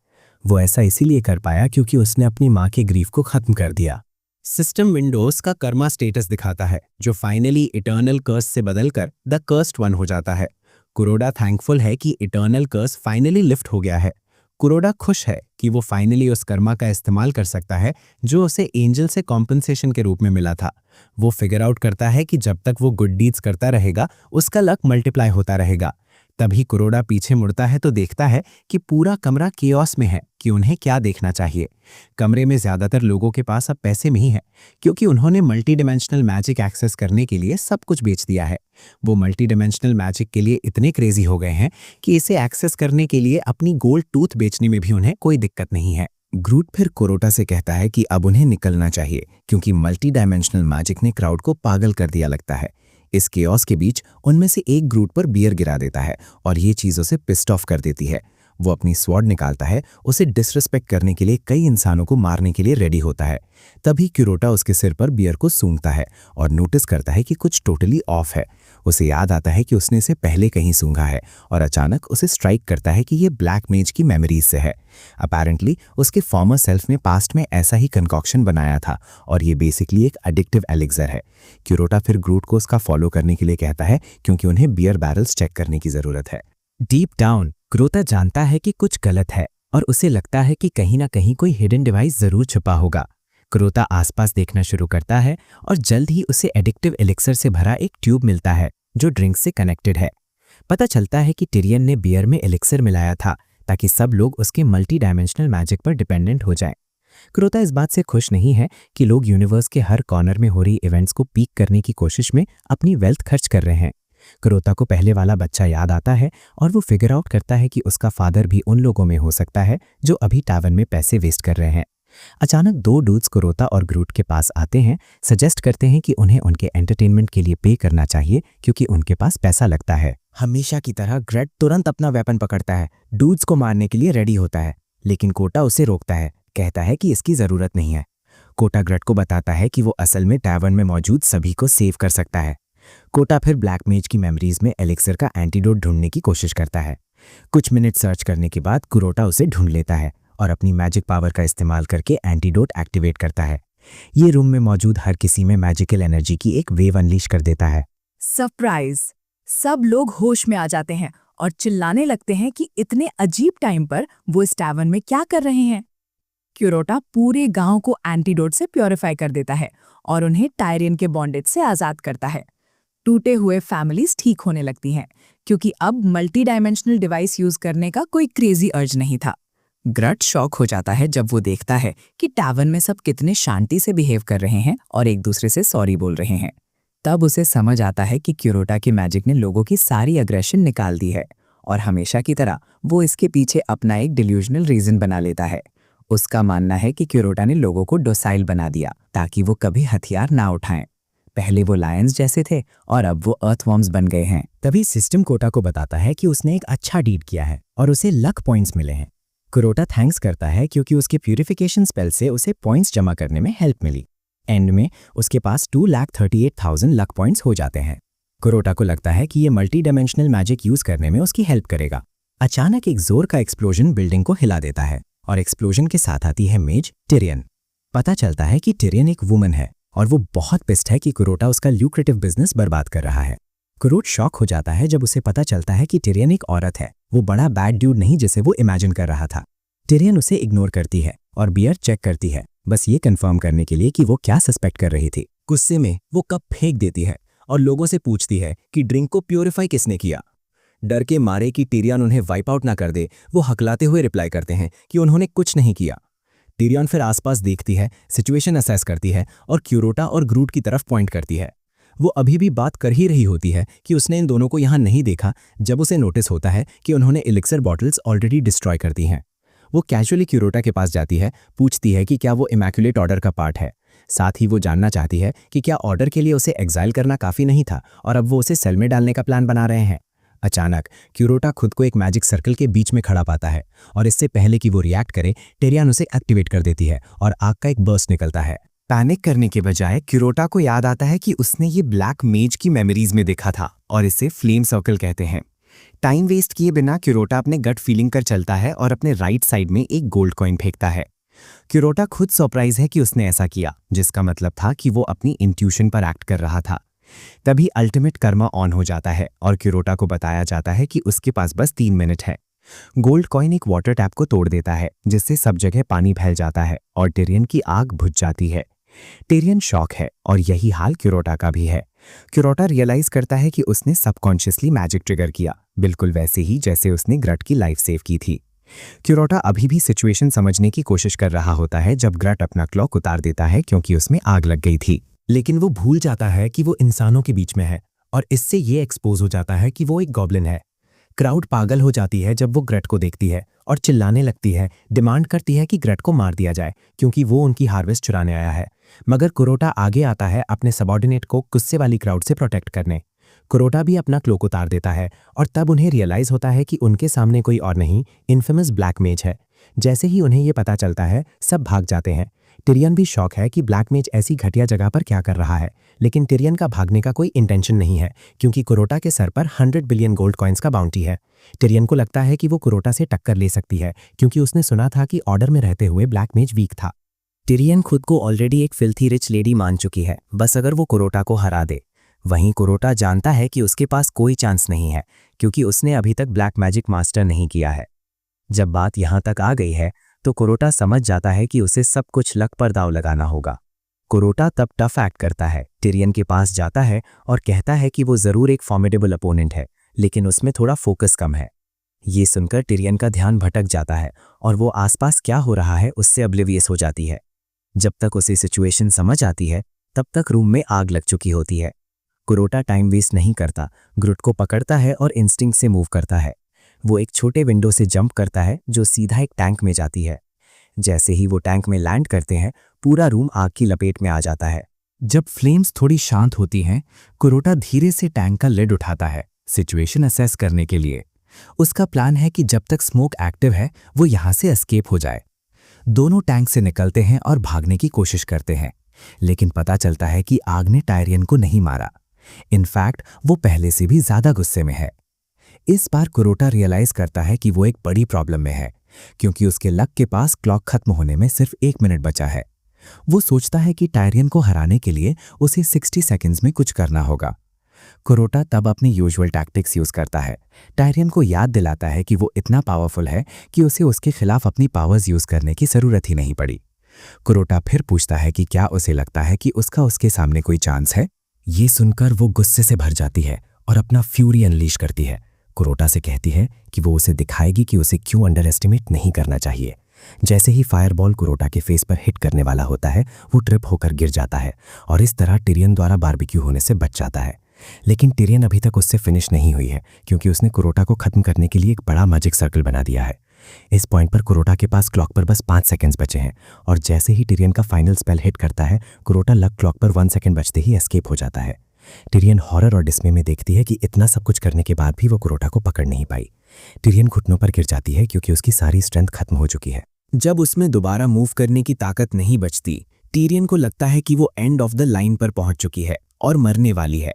वो ऐसा इसीलिए कर पाया क्योंकि उसने अपनी माँ के ग्रीफ को खत्म कर दिया। सिस्टम विंडोज का कर्मा स्टेटस दिखाता है जो फाइनली इटर्नल कर्स से बदलकर द कर्स्ड वन हो जाता है। कुरोडा थैंकफुल है कि इटर्नल कर्स फाइनली लिफ्ट हो गया है। कुरोडा खुश है कि वो फाइनली उस कर्मा का इस्तेमाल कर सकता है जो उसे एंजल से कॉम्पनसेशन के रूप में मिला था। वो फिगर आउट करता है कि जब तक वो गुड डीड्स करता रहेगा उसका लक मल्टीप्लाई होता रहेगा। तभी कुरोडा पीछे मुड़ता है तो देखता है कि पूरा कमरा केओस में है कि उन्हें क्या देखना चाहिए। कमरे में ज्यादातर लोगों के पास अब पैसे नहीं है क्योंकि उन्होंने मल्टी डिमेंशनल मैजिक एक्सेस करने के लिए सब कुछ बेच दिया है। वो मल्टी डिमेंशनल मैजिक के लिए इतने क्रेजी हो गए हैं कि इसे एक्सेस करने के लिए अपनी गोल्ड टूथ बेचने में भी उन्हें कोई दिक्कत नहीं है। ग्रूट फिर कुरोटा से कहता है कि अब उन्हें निकलना चाहिए क्योंकि मल्टी डायमेंशनल मैजिक ने क्राउड को पागल कर दिया लगता है। इस केओस के बीच उनमें से एक ग्रूट पर बियर गिरा देता है और ये चीज़ उसे पिस्ड ऑफ कर देती है। वो अपनी स्वॉर्ड निकालता है, उसे डिसरिस्पेक्ट करने के लिए कई इंसानों को मारने के लिए रेडी होता है। तभी क्यूरोटा उसके सिर पर बियर को सूंघता है और नोटिस करता है कि कुछ टोटली ऑफ है। उसे याद आता है कि उसने इसे पहले कहीं सूंघा है और अचानक उसे स्ट्राइक करता है कि ये ब्लैक मेज की मेमोरीज से है। अपैरेंटली उसके फॉर्मर सेल्फ ने पास्ट में ऐसा ही कंकॉक्शन बनाया था और ये बेसिकली एक एडिक्टिव एलिक्सर है। क्यूरोटा फिर ग्रूट को उसका फॉलो करने के लिए कहता है क्योंकि उन्हें बियर बैरल्स चेक करने की जरूरत है। डीप डाउन क्यूरोटा जानता है कि कुछ गलत है और उसे लगता है कि कहीं ना कहीं कोई हिडन डिवाइस जरूर छुपा होगा। क्यूरोटा आसपास देखना शुरू करता है और जल्द ही उसे एडिक्टिव एलिक्सर से भरा एक ट्यूब मिलता है जो ड्रिंक से कनेक्टेड है। पता चलता है कि टिरियन ने बियर में एलिक्सर मिलाया था ताकि सब लोग उसके मल्टी डायमेंशनल मैजिक पर डिपेंडेंट हो जाएं। क्यूरोटा इस बात से खुश नहीं है कि लोग यूनिवर्स के हर कॉर्नर में हो रही इवेंट्स को पीक करने की कोशिश में अपनी वेल्थ खर्च कर रहे हैं। क्यूरोटा को पहले वाला बच्चा याद आता है और वो फिगर आउट करता है कि उसका फादर भी उन लोगों में हो सकता है जो अभी टावन में पैसे वेस्ट कर रहे हैं। अचानक दो डूड्स क्यूरोटा और ग्रूट के पास आते हैं, सजेस्ट करते हैं कि उन्हें उनके एंटरटेनमेंट के लिए पे करना चाहिए क्योंकि उनके पास पैसा लगता है। हमेशा की तरह ग्रेट तुरंत अपना वेपन पकड़ता है, डूड्स को मारने के लिए रेडी होता है, लेकिन कोटा उसे रोकता है, कहता है कि इसकी जरूरत नहीं है। कोटा ग्रेट को बताता है कि वो असल में टावन में मौजूद सभी को सेव कर सकता है। कोटा फिर ब्लैक मेज की मेमोरीज में एलिक्सर का एंटीडोट ढूंढने की कोशिश करता है। कुछ मिनट सर्च करने के बाद क्यूरोटा उसे ढूंढ लेता है और अपनी मैजिक पावर का इस्तेमाल करके एंटीडोट एक्टिवेट करता है। ये रूम में मौजूद हर किसी में मैजिकल एनर्जी की एक वेव अनलीश कर देता है। सरप्राइज! सब लोग होश में आ जाते हैं और चिल्लाने लगते हैं कि इतने अजीब टाइम पर वो इस टैवर्न में क्या कर रहे हैं। क्यूरोटा पूरे गांव को एंटीडोट से प्योरीफाई कर देता है और उन्हें टायरियन के बॉन्डेज से आजाद करता है। टूटे हुए फैमिलीज ठीक होने लगती हैं क्योंकि अब मल्टी डायमेंशनल डिवाइस यूज करने का कोई क्रेजी अर्ज नहीं था। ग्रट शॉक हो जाता है जब वो देखता है कि टैवर्न में सब कितने शांति से बिहेव कर रहे हैं और एक दूसरे से सॉरी बोल रहे हैं। तब उसे समझ आता है कि क्यूरोटा की मैजिक ने लोगों की सारी अग्रेशन निकाल दी है और हमेशा की तरह वो इसके पीछे अपना एक डिल्यूजनल रीजन बना लेता है। उसका मानना है कि क्यूरोटा ने लोगों को डोसाइल बना दिया ताकि वो कभी हथियार ना उठाएं। पहले वो लायंस जैसे थे और अब वो अर्थवॉर्म्स बन गए हैं। तभी सिस्टम कोटा को बताता है कि उसने एक अच्छा डीड किया है और उसे लक पॉइंट्स मिले हैं। कुरोटा थैंक्स करता है क्योंकि उसके प्यूरिफिकेशन स्पेल से उसे पॉइंट्स जमा करने में हेल्प मिली। एंड में उसके पास 2,38,000 लक पॉइंट्स हो जाते हैं। कुरोटा को लगता है कि ये मल्टी डायमेंशनल मैजिक यूज करने में उसकी हेल्प करेगा। अचानक एक जोर का एक्सप्लोजन बिल्डिंग को हिला देता है और एक्सप्लोजन के साथ आती है मेज टिरियन। पता चलता है कि टिरियन एक वुमन है और वो बहुत पिस्ड है कि कुरोटा उसका ल्यूक्रेटिव बिजनेस बर्बाद कर रहा है। कुरोट शॉक हो जाता है जब उसे पता चलता है कि टिरियन एक औरत है, वो बड़ा बैड ड्यूड नहीं जिसे वो इमेजिन कर रहा था। टिरियन उसे इग्नोर करती है और बियर चेक करती है, बस ये कंफर्म करने के लिए कि वो क्या सस्पेक्ट कर रही थी। गुस्से में वो कप फेंक देती है और लोगों से पूछती है कि ड्रिंक को प्योरीफाई किसने किया। डर के मारे कि टिरियन उन्हें वाइप आउट ना कर दे, वो हकलाते हुए रिप्लाई करते हैं कि उन्होंने कुछ नहीं किया। टिरियन फिर आसपास देखती है, सिचुएशन असेस करती है और क्यूरोटा और ग्रूट की तरफ पॉइंट करती है। वो अभी भी बात कर ही रही होती है कि उसने इन दोनों को यहां नहीं देखा जब उसे नोटिस होता है कि उन्होंने एलिक्सर बॉटल्स ऑलरेडी डिस्ट्रॉय कर दी हैं। वो कैजुअली क्यूरोटा के पास जाती है, पूछती है कि क्या वो इमैक्युलेट ऑर्डर का पार्ट है। साथ ही वो जानना चाहती है कि क्या ऑर्डर के लिए उसे एग्जाइल करना काफ़ी नहीं था और अब वो उसे सेल में डालने का प्लान बना रहे हैं। अचानक क्यूरोटा खुद को एक मैजिक सर्कल के बीच में खड़ा पाता है और इससे पहले कि वो रिएक्ट करे, टिरियन उसे एक्टिवेट कर देती है और आग का एक बर्स्ट निकलता है। पैनिक करने के बजाय क्यूरोटा को याद आता है कि उसने ये ब्लैक मेज की मेमोरीज में देखा था और इसे फ्लेम सर्कल कहते हैं। टाइम वेस्ट किए बिना क्यूरोटा अपने गट फीलिंग कर चलता है और अपने राइट साइड में एक गोल्ड कॉइन फेंकता है। क्यूरोटा खुद सरप्राइज है कि उसने ऐसा किया, जिसका मतलब था कि वो अपनी इंट्यूशन पर एक्ट कर रहा था। तभी अल्टीमेट कर्मा ऑन हो जाता है और क्यूरोटा को बताया जाता है कि उसके पास बस 3 मिनट है। गोल्ड कॉइन एक वाटर टैप को तोड़ देता है, जिससे सब जगह पानी फैल जाता है और टिरियन की आग बुझ जाती है। टिरियन शॉक है और यही हाल क्यूरोटा का भी है। क्यूरोटा रियलाइज करता है कि उसने सबकॉन्शियसली मैजिक ट्रिगर किया, बिल्कुल वैसे ही जैसे उसने ग्रट की लाइफ सेव की थी। क्यूरोटा अभी भी सिचुएशन समझने की कोशिश कर रहा होता है जब ग्रट अपना क्लॉक उतार देता है क्योंकि उसमें आग लग गई थी। लेकिन वो भूल जाता है कि वो इंसानों के बीच में है और इससे ये एक्सपोज हो जाता है कि वो एक गॉब्लिन है। क्राउड पागल हो जाती है जब वो ग्रट को देखती है और चिल्लाने लगती है, डिमांड करती है कि ग्रट को मार दिया जाए क्योंकि वो उनकी हार्वेस्ट चुराने आया है। मगर कुरोटा आगे आता है अपने सबऑर्डिनेट को गुस्से वाली क्राउड से प्रोटेक्ट करने। कुरोटा भी अपना क्लोक उतार देता है और तब उन्हें रियलाइज होता है कि उनके सामने कोई और नहीं, इन्फेमस ब्लैक मेज है। जैसे ही उन्हें ये पता चलता है, सब भाग जाते हैं। टिरियन भी शॉक है कि ब्लैक मेज ऐसी घटिया जगह पर क्या कर रहा है, लेकिन टिरियन का भागने का कोई इंटेंशन नहीं है क्योंकि कुरोटा के सर पर 100 बिलियन गोल्ड कॉइन्स का बाउंटी है। टिरियन को लगता है कि वो कुरोटा से टक्कर ले सकती है क्योंकि उसने सुना था कि ऑर्डर में रहते हुए ब्लैक मेज वीक था। टिरियन खुद को ऑलरेडी एक फिल्थी रिच लेडी मान चुकी है, बस अगर वो कुरोटा को हरा दे। वहीं कुरोटा जानता है कि उसके पास कोई चांस नहीं है क्योंकि उसने अभी तक ब्लैक मैजिक मास्टर नहीं किया है। जब बात यहां तक आ गई है तो कुरोटा समझ जाता है कि उसे सब कुछ लक पर दांव लगाना होगा। कुरोटा तब टफ एक्ट करता है, टिरियन के पास जाता है और कहता है कि वो जरूर एक फॉर्मिडेबल अपोनेंट है, लेकिन उसमें थोड़ा फोकस कम है। ये सुनकर टिरियन का ध्यान भटक जाता है और वो आसपास क्या हो रहा है उससे ऑब्लिवियस हो जाती है। जब तक उसे सिचुएशन समझ आती है तब तक रूम में आग लग चुकी होती है। कुरोटा टाइम वेस्ट नहीं करता, ग्रुट को पकड़ता है और इंस्टिंक्ट से मूव करता है। वो एक छोटे विंडो से जंप करता है जो सीधा एक टैंक में जाती है। जैसे ही वो टैंक में लैंड करते हैं, पूरा रूम आग की लपेट में आ जाता है। जब फ्लेम्स थोड़ी शांत होती हैं, कुरोटा धीरे से टैंक का लिड उठाता है सिचुएशन असेस करने के लिए। उसका प्लान है कि जब तक स्मोक एक्टिव है वो यहां से एस्केप हो जाए। दोनों टैंक से निकलते हैं और भागने की कोशिश करते हैं, लेकिन पता चलता है कि आग ने टायरियन को नहीं मारा। इनफैक्ट वो पहले से भी ज्यादा गुस्से में है। इस बार कुरोटा रियलाइज करता है कि वो एक बड़ी प्रॉब्लम में है क्योंकि उसके लक के पास क्लॉक खत्म होने में सिर्फ 1 मिनट बचा है। वो सोचता है कि टायरियन को हराने के लिए उसे 60 सेकंड्स में कुछ करना होगा। कुरोटा तब अपनी यूजुअल टैक्टिक्स यूज करता है। टायरियन को याद दिलाता है कि वो इतना पावरफुल है कि उसे उसके खिलाफ अपनी पावर्स यूज करने की जरूरत ही नहीं पड़ी। कुरोटा फिर पूछता है कि क्या उसे लगता है कि उसके सामने कोई चांस है। ये सुनकर वो गुस्से से भर जाती है और अपना फ्यूरी अनलीश करती है। कुरोटा से कहती है कि वो उसे दिखाएगी कि उसे क्यों अंडर एस्टिमेट नहीं करना चाहिए। जैसे ही फायरबॉल कुरोटा के फेस पर हिट करने वाला होता है, वो ट्रिप होकर गिर जाता है और इस तरह टिरियन द्वारा बारबेक्यू होने से बच जाता है। लेकिन टिरियन अभी तक उससे फिनिश नहीं हुई है, क्योंकि उसने कुरोटा को खत्म करने के लिए एक बड़ा मैजिक सर्कल बना दिया है। इस पॉइंट पर कुरोटा के पास क्लॉक पर बस 5 सेकंड्स बचे हैं और जैसे ही टिरियन का फाइनल स्पेल हिट करता है, कुरोटा लक क्लॉक पर 1 सेकंड बचते ही एस्केप हो जाता है। टिरियन हॉरर और डिस्मे में देखती है कि इतना सब कुछ करने के बाद भी वो कुरोटा को पकड़ नहीं पाई। टिरियन घुटनों पर गिर जाती है क्योंकि उसकी सारी स्ट्रेंथ खत्म हो चुकी है। जब उसमें दोबारा मूव करने की ताकत नहीं बचती, टिरियन को लगता है कि वो एंड ऑफ द लाइन पर पहुंच चुकी है और मरने वाली है।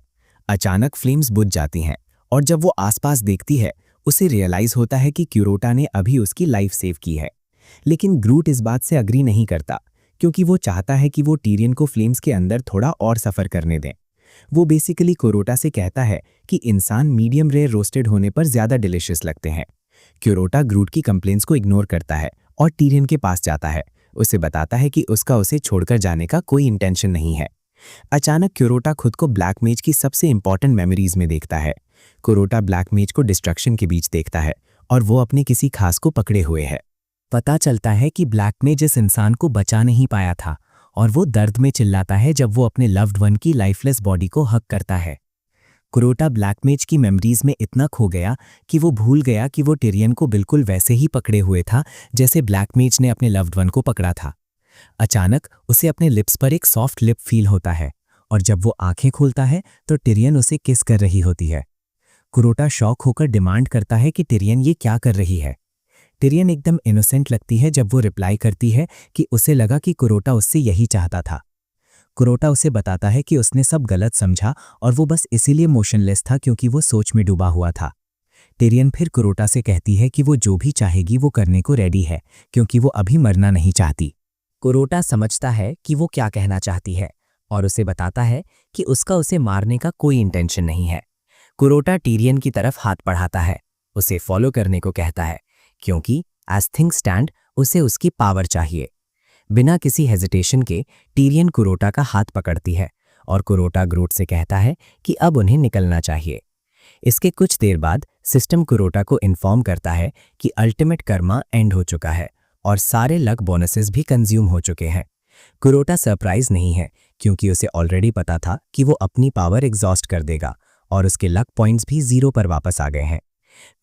अचानक फ्लेम्स बुझ जाती हैं और जब वो आसपास देखती है, उसे रियलाइज होता है कि क्यूरोटा ने अभी उसकी लाइफ सेव की है। लेकिन ग्रूट इस बात से अग्री नहीं करता, क्योंकि वो चाहता है कि वो टिरियन को फ्लेम्स के अंदर थोड़ा और सफ़र करने दें। वो बेसिकली कुरोटा से कहता है कि इंसान मीडियम रेयर रोस्टेड होने पर ज़्यादा डिलिशियस लगते हैं। क्यूरोटा ग्रूट की कंप्लेंट्स को इग्नोर करता है और टिरियन के पास जाता है। उसे बताता है कि उसका उसे छोड़कर जाने का कोई इंटेंशन नहीं है। अचानक क्यूरोटा खुद को ब्लैक मेज की सबसे इंपॉर्टेंट मेमोरीज में देखता है। कुरोटा ब्लैक मेज को डिस्ट्रक्शन के बीच देखता है और वो अपने किसी खास को पकड़े हुए है। पता चलता है कि ब्लैक मेज इस इंसान को बचा नहीं पाया था और वो दर्द में चिल्लाता है जब वो अपने लव्ड वन की लाइफलेस बॉडी को हक करता है। कुरोटा ब्लैक मेज की मेमोरीज में इतना खो गया कि वो भूल गया कि वो टिरियन को बिल्कुल वैसे ही पकड़े हुए था जैसे ब्लैक मेज ने अपने लव्ड वन को पकड़ा था। अचानक उसे अपने लिप्स पर एक सॉफ्ट लिप फील होता है और जब वो आंखें खोलता है तो टिरियन उसे किस कर रही होती है। कुरोटा शॉक होकर डिमांड करता है कि टिरियन ये क्या कर रही है। टिरियन एकदम इनोसेंट लगती है जब वो रिप्लाई करती है कि उसे लगा कि कुरोटा उससे यही चाहता था। कुरोटा उसे बताता है कि उसने सब गलत समझा और वो बस इसीलिए मोशनलेस था क्योंकि वो सोच में डूबा हुआ था। टिरियन फिर कुरोटा से कहती है कि वो जो भी चाहेगी वो करने को रेडी है, क्योंकि वो अभी मरना नहीं चाहती। कुरोटा समझता है कि वो क्या कहना चाहती है और उसे बताता है कि उसका उसे मारने का कोई इंटेंशन नहीं है। कुरोटा टिरियन की तरफ हाथ बढ़ाता है, उसे फॉलो करने को कहता है, क्योंकि एज थिंग्स स्टैंड उसे उसकी पावर चाहिए। बिना किसी हेजिटेशन के टिरियन कुरोटा का हाथ पकड़ती है और कुरोटा ग्रूट से कहता है कि अब उन्हें निकलना चाहिए। इसके कुछ देर बाद सिस्टम कुरोटा को इन्फॉर्म करता है कि अल्टीमेट कर्मा एंड हो चुका है और सारे लक बोनसेस भी कंज्यूम हो चुके हैं। कुरोटा सरप्राइज नहीं है, क्योंकि उसे ऑलरेडी पता था कि वो अपनी पावर एग्जॉस्ट कर देगा और उसके लक पॉइंट्स भी 0 पर वापस आ गए हैं।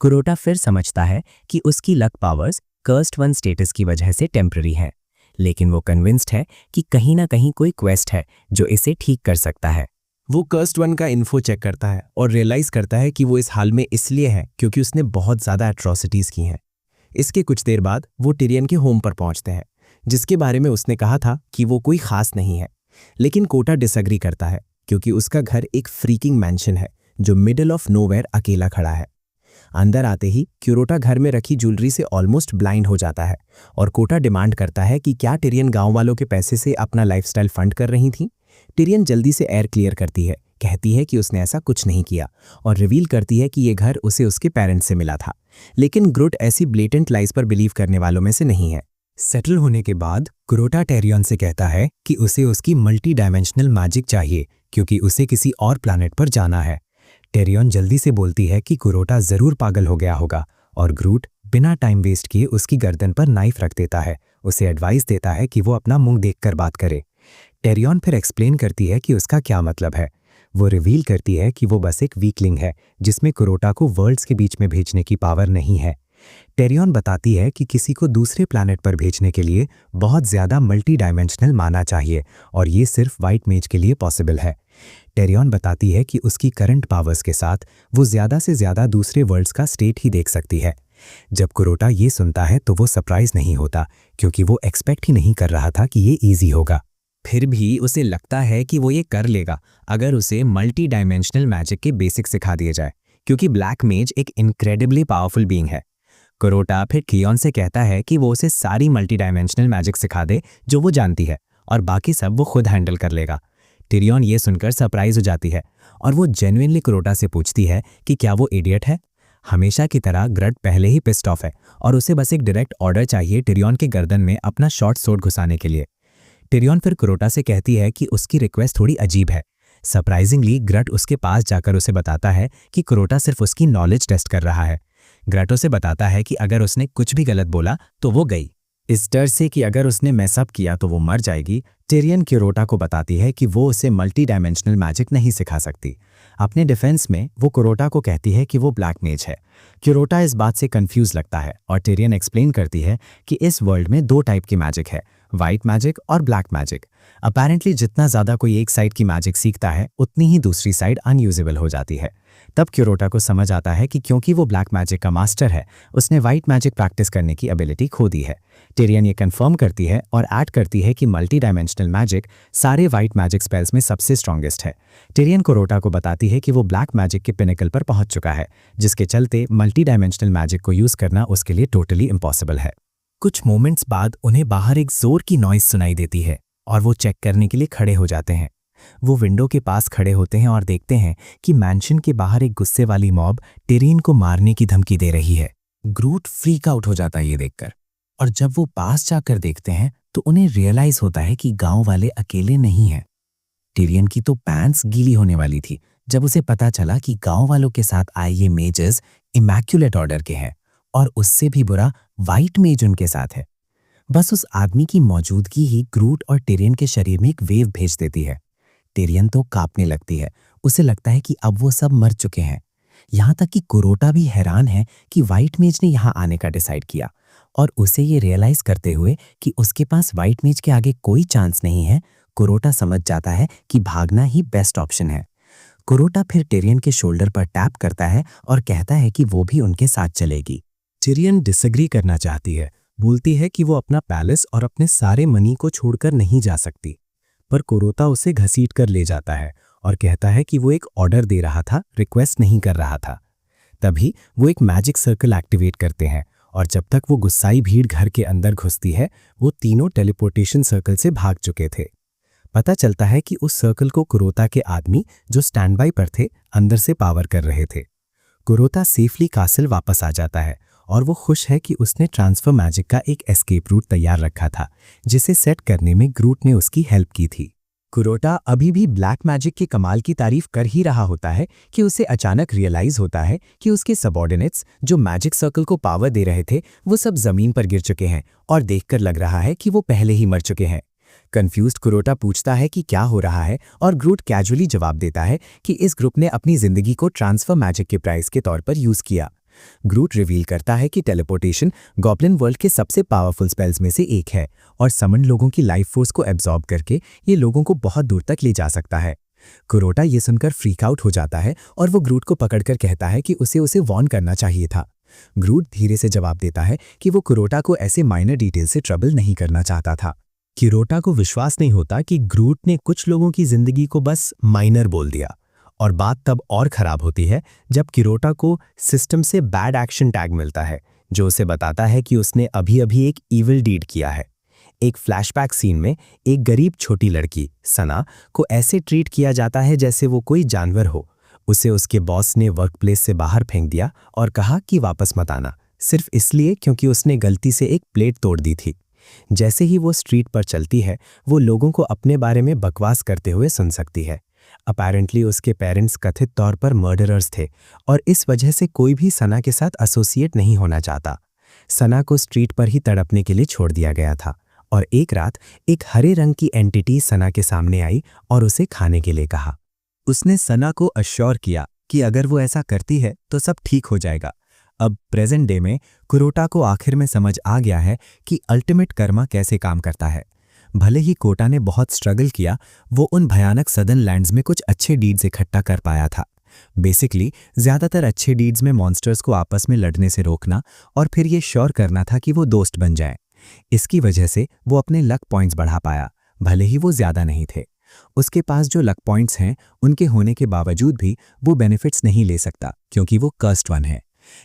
कुरोटा फिर समझता है कि उसकी luck powers cursed one status की वजह से टेम्पररी हैं, लेकिन वो कन्विंस्ड है कि कहीं ना कहीं कोई क्वेस्ट है जो इसे ठीक कर सकता है। वो कर्स्ड वन का इन्फो चेक करता है और रियलाइज करता है कि वो इस हाल में इसलिए है क्योंकि उसने बहुत ज़्यादा एट्रॉसिटीज़ की हैं। इसके कुछ देर बाद वो टिरियन के होम पर पहुंचते हैं, जिसके बारे में उसने कहा था कि वो कोई खास नहीं है। लेकिन कोटा डिसएग्री करता है, क्योंकि उसका घर एक फ्रीकिंग मैंशन है जो मिडल ऑफ नोवेयर अकेला खड़ा है। अंदर आते ही क्यूरोटा घर में रखी ज्वेलरी से ऑलमोस्ट ब्लाइंड हो जाता है और कोटा डिमांड करता है कि क्या टिरियन गांव वालों के पैसे से अपना लाइफस्टाइल फंड कर रही थी। टिरियन जल्दी से एयर क्लियर करती है, कहती है कि उसने ऐसा कुछ नहीं किया और रिवील करती है कि ये घर उसे उसके पेरेंट्स से मिला था। लेकिन ग्रूट ऐसी ब्लेटेंट लाइज पर बिलीव करने वालों में से नहीं है। सेटल होने के बाद कुरोटा टेरियन से कहता है कि उसे उसकी मल्टी डायमेंशनल मैजिक चाहिए, क्योंकि उसे किसी और प्लैनेट पर जाना है। टेरियन जल्दी से बोलती है कि कुरोटा जरूर पागल हो गया होगा और ग्रूट बिना टाइम वेस्ट किए उसकी गर्दन पर नाइफ रख देता है। उसे एडवाइस देता है कि वो अपना मुंह देखकर बात करे। टेरियन फिर एक्सप्लेन करती है कि उसका क्या मतलब है। वो रिवील करती है कि वो बस एक वीकलिंग है जिसमें कुरोटा को वर्ल्ड्स के बीच में भेजने की पावर नहीं है। टेरियन बताती है कि किसी को दूसरे प्लैनेट पर भेजने के लिए बहुत ज़्यादा मल्टी डायमेंशनल माना चाहिए और ये सिर्फ वाइट मेज के लिए पॉसिबल है। टेरियन बताती है कि उसकी करंट पावर्स के साथ वो ज़्यादा से ज़्यादा दूसरे वर्ल्ड्स का स्टेट ही देख सकती है। जब कुरोटा ये सुनता है तो वो सरप्राइज नहीं होता, क्योंकि वो एक्सपेक्ट ही नहीं कर रहा था कि ये ईजी होगा। फिर भी उसे लगता है कि वो ये कर लेगा अगर उसे मल्टी डायमेंशनल मैजिक के बेसिक सिखा दिए जाए, क्योंकि ब्लैक मेज एक इनक्रेडिबली पावरफुल बीइंग है। कुरोटा फिर कियोन से कहता है कि वो उसे सारी मल्टी डायमेंशनल मैजिक सिखा दे जो वो जानती है और बाकी सब वो खुद हैंडल कर लेगा। टिरियन ये सुनकर सरप्राइज हो जाती है और वो जेन्युइनली कुरोटा से पूछती है कि क्या वो इडियट है। हमेशा की तरह ग्रट पहले ही पिस्ड ऑफ है और उसे बस एक डायरेक्ट ऑर्डर चाहिए टिरियन के गर्दन में अपना शॉर्ट सोर्ड घुसाने के लिए। टिरियन फिर कुरोटा से कहती है कि उसकी रिक्वेस्ट थोड़ी अजीब है। सरप्राइजिंगली ग्रट उसके पास जाकर उसे बताता है कि कुरोटा सिर्फ उसकी नॉलेज टेस्ट कर रहा है। ग्रट उसे बताता है कि अगर उसने कुछ भी गलत बोला तो वो गई। इस डर से कि अगर उसने मैसअप किया तो वो मर जाएगी, टिरियन कुरोटा को बताती है कि वो उसे मल्टी डायमेंशनल मैजिक नहीं सिखा सकती। अपने डिफेंस में वो कुरोटा को कहती है कि वो ब्लैक मेज है। कुरोटा इस बात से कंफ्यूज लगता है और टिरियन एक्सप्लेन करती है कि इस वर्ल्ड में 2 टाइप की मैजिक है, वाइट मैजिक और ब्लैक मैजिक। अपेरेंटली जितना ज़्यादा कोई एक साइड की मैजिक सीखता है उतनी ही दूसरी साइड अनयूजेबल हो जाती है। तब कुरोटा को समझ आता है कि क्योंकि वो ब्लैक मैजिक का मास्टर है, उसने वाइट मैजिक प्रैक्टिस करने की एबिलिटी खो दी है। टिरियन ये कंफर्म करती है और ऐड करती है कि मल्टी डायमेंशनल मैजिक सारे वाइट मैजिक स्पेल्स में सबसे स्ट्रॉन्गेस्ट है। टिरियन कुरोटा को बताती है कि वो ब्लैक मैजिक के पिनेकल पर पहुंच चुका है, जिसके चलते मल्टी डायमेंशनल मैजिक को यूज करना उसके लिए टोटली इम्पॉसिबल है। कुछ मोमेंट्स बाद उन्हें बाहर एक जोर की नॉइज सुनाई देती है और वो चेक करने के लिए खड़े हो जाते हैं। वो विंडो के पास खड़े होते हैं और देखते हैं कि मैंशन के बाहर एक गुस्से वाली मॉब टिरियन को मारने की धमकी दे रही है। ग्रूट फ्रीक आउट हो जाता है ये देखकर, और जब वो पास जाकर देखते हैं तो उन्हें रियलाइज होता है कि गांव वाले अकेले नहीं हैं। टिरियन की तो पैंट्स गीली होने वाली थी जब उसे पता चला कि गांव वालों के साथ आए ये मेजर्स इमैक्युलेट ऑर्डर के हैं और उससे भी बुरा वाइट मेज उनके साथ है। बस उस आदमी की मौजूदगी ही ग्रूट और टिरियन के शरीर में एक वेव भेज देती है। टिरियन तो कांपने लगती है, उसे लगता है कि अब वो सब मर चुके हैं। यहां तक कि कुरोटा भी हैरान है कि वाइट मेज ने यहां आने का डिसाइड किया, और उसे ये रियलाइज करते हुए कि उसके पास वाइट मेज के आगे कोई चांस नहीं है, कुरोटा समझ जाता है कि भागना ही बेस्ट ऑप्शन है। कुरोटा फिर टिरियन के शोल्डर पर टैप करता है और कहता है कि वो भी उनके साथ चलेगी। टिरियन डिसएग्री करना चाहती है, बोलती है कि वो अपना पैलेस और अपने सारे मनी को छोड़कर नहीं जा सकती, पर कुरोटा उसे घसीट कर ले जाता है और कहता है कि वो एक ऑर्डर दे रहा था, रिक्वेस्ट नहीं कर रहा था। तभी वो एक मैजिक सर्कल एक्टिवेट करते हैं और जब तक वो गुस्साई भीड़ घर के अंदर घुसती है, वो तीनों टेलीपोर्टेशन सर्कल से भाग चुके थे। पता चलता है कि उस सर्कल को कुरोटा के आदमी जो स्टैंड बाय पर थे अंदर से पावर कर रहे थे। कुरोटा सेफली कासल वापस आ जाता है और वो खुश है कि उसने ट्रांसफर मैजिक का एक एस्केप रूट तैयार रखा था, जिसे सेट करने में ग्रूट ने उसकी हेल्प की थी। कुरोटा अभी भी ब्लैक मैजिक के कमाल की तारीफ कर ही रहा होता है कि उसे अचानक रियलाइज होता है कि उसके सबऑर्डिनेट्स जो मैजिक सर्कल को पावर दे रहे थे वो सब जमीन पर गिर चुके हैं और देखकर लग रहा है कि वो पहले ही मर चुके हैं। कंफ्यूज्ड कुरोटा पूछता है कि क्या हो रहा है और ग्रूट कैजुअली जवाब देता है कि इस ग्रुप ने अपनी जिंदगी को ट्रांसफर मैजिक के प्राइस के तौर पर यूज किया। ग्रूट रिवील करता है कि टेलीपोर्टेशन गॉब्लिन वर्ल्ड के सबसे पावरफुल स्पेल्स में से एक है और समन लोगों की लाइफ फोर्स को एब्जॉर्ब करके ये लोगों को बहुत दूर तक ले जा सकता है। कुरोटा ये सुनकर फ्रीक आउट हो जाता है और वो ग्रूट को पकड़कर कहता है कि उसे वॉर्न करना चाहिए था। ग्रूट धीरे से जवाब देता है कि वो कुरोटा को ऐसे माइनर डिटेल से ट्रबल नहीं करना चाहता था। कुरोटा को विश्वास नहीं होता कि ग्रूट ने कुछ लोगों की जिंदगी को बस माइनर बोल दिया, और बात तब और खराब होती है जब कुरोटा को सिस्टम से बैड एक्शन टैग मिलता है जो उसे बताता है कि उसने अभी-अभी एक इविल डीड किया है। एक फ्लैशबैक सीन में एक गरीब छोटी लड़की सना को ऐसे ट्रीट किया जाता है जैसे वो कोई जानवर हो। उसे उसके बॉस ने वर्कप्लेस से बाहर फेंक दिया और कहा कि वापस मत आना, सिर्फ इसलिए क्योंकि उसने गलती से एक प्लेट तोड़ दी थी। जैसे ही वो स्ट्रीट पर चलती है, वो लोगों को अपने बारे में बकवास करते हुए सुन सकती है। अपेरेंटली उसके पेरेंट्स कथित तौर पर मर्डरर्स थे और इस वजह से कोई भी सना के साथ एसोसिएट नहीं होना चाहता। सना को स्ट्रीट पर ही तड़पने के लिए छोड़ दिया गया था और एक रात एक हरे रंग की एंटिटी सना के सामने आई और उसे खाने के लिए कहा। उसने सना को अश्योर किया कि अगर वो ऐसा करती है तो सब ठीक हो जाएगा। अब प्रेजेंट डे में कुरोटा को आखिर में समझ आ गया है कि अल्टीमेट कर्मा कैसे काम करता है। भले ही कोटा ने बहुत स्ट्रगल किया, वो उन भयानक सदर्न लैंड्स में कुछ अच्छे डीड्स इकट्ठा कर पाया था। बेसिकली ज्यादातर अच्छे डीड्स में मॉन्स्टर्स को आपस में लड़ने से रोकना और फिर ये श्योर करना था कि वो दोस्त बन जाएं। इसकी वजह से वो अपने लक पॉइंट्स बढ़ा पाया, भले ही वो ज्यादा नहीं थे। उसके पास जो लक पॉइंट्स हैं उनके होने के बावजूद भी वो बेनिफिट्स नहीं ले सकता क्योंकि वो कर्स्ड वन है।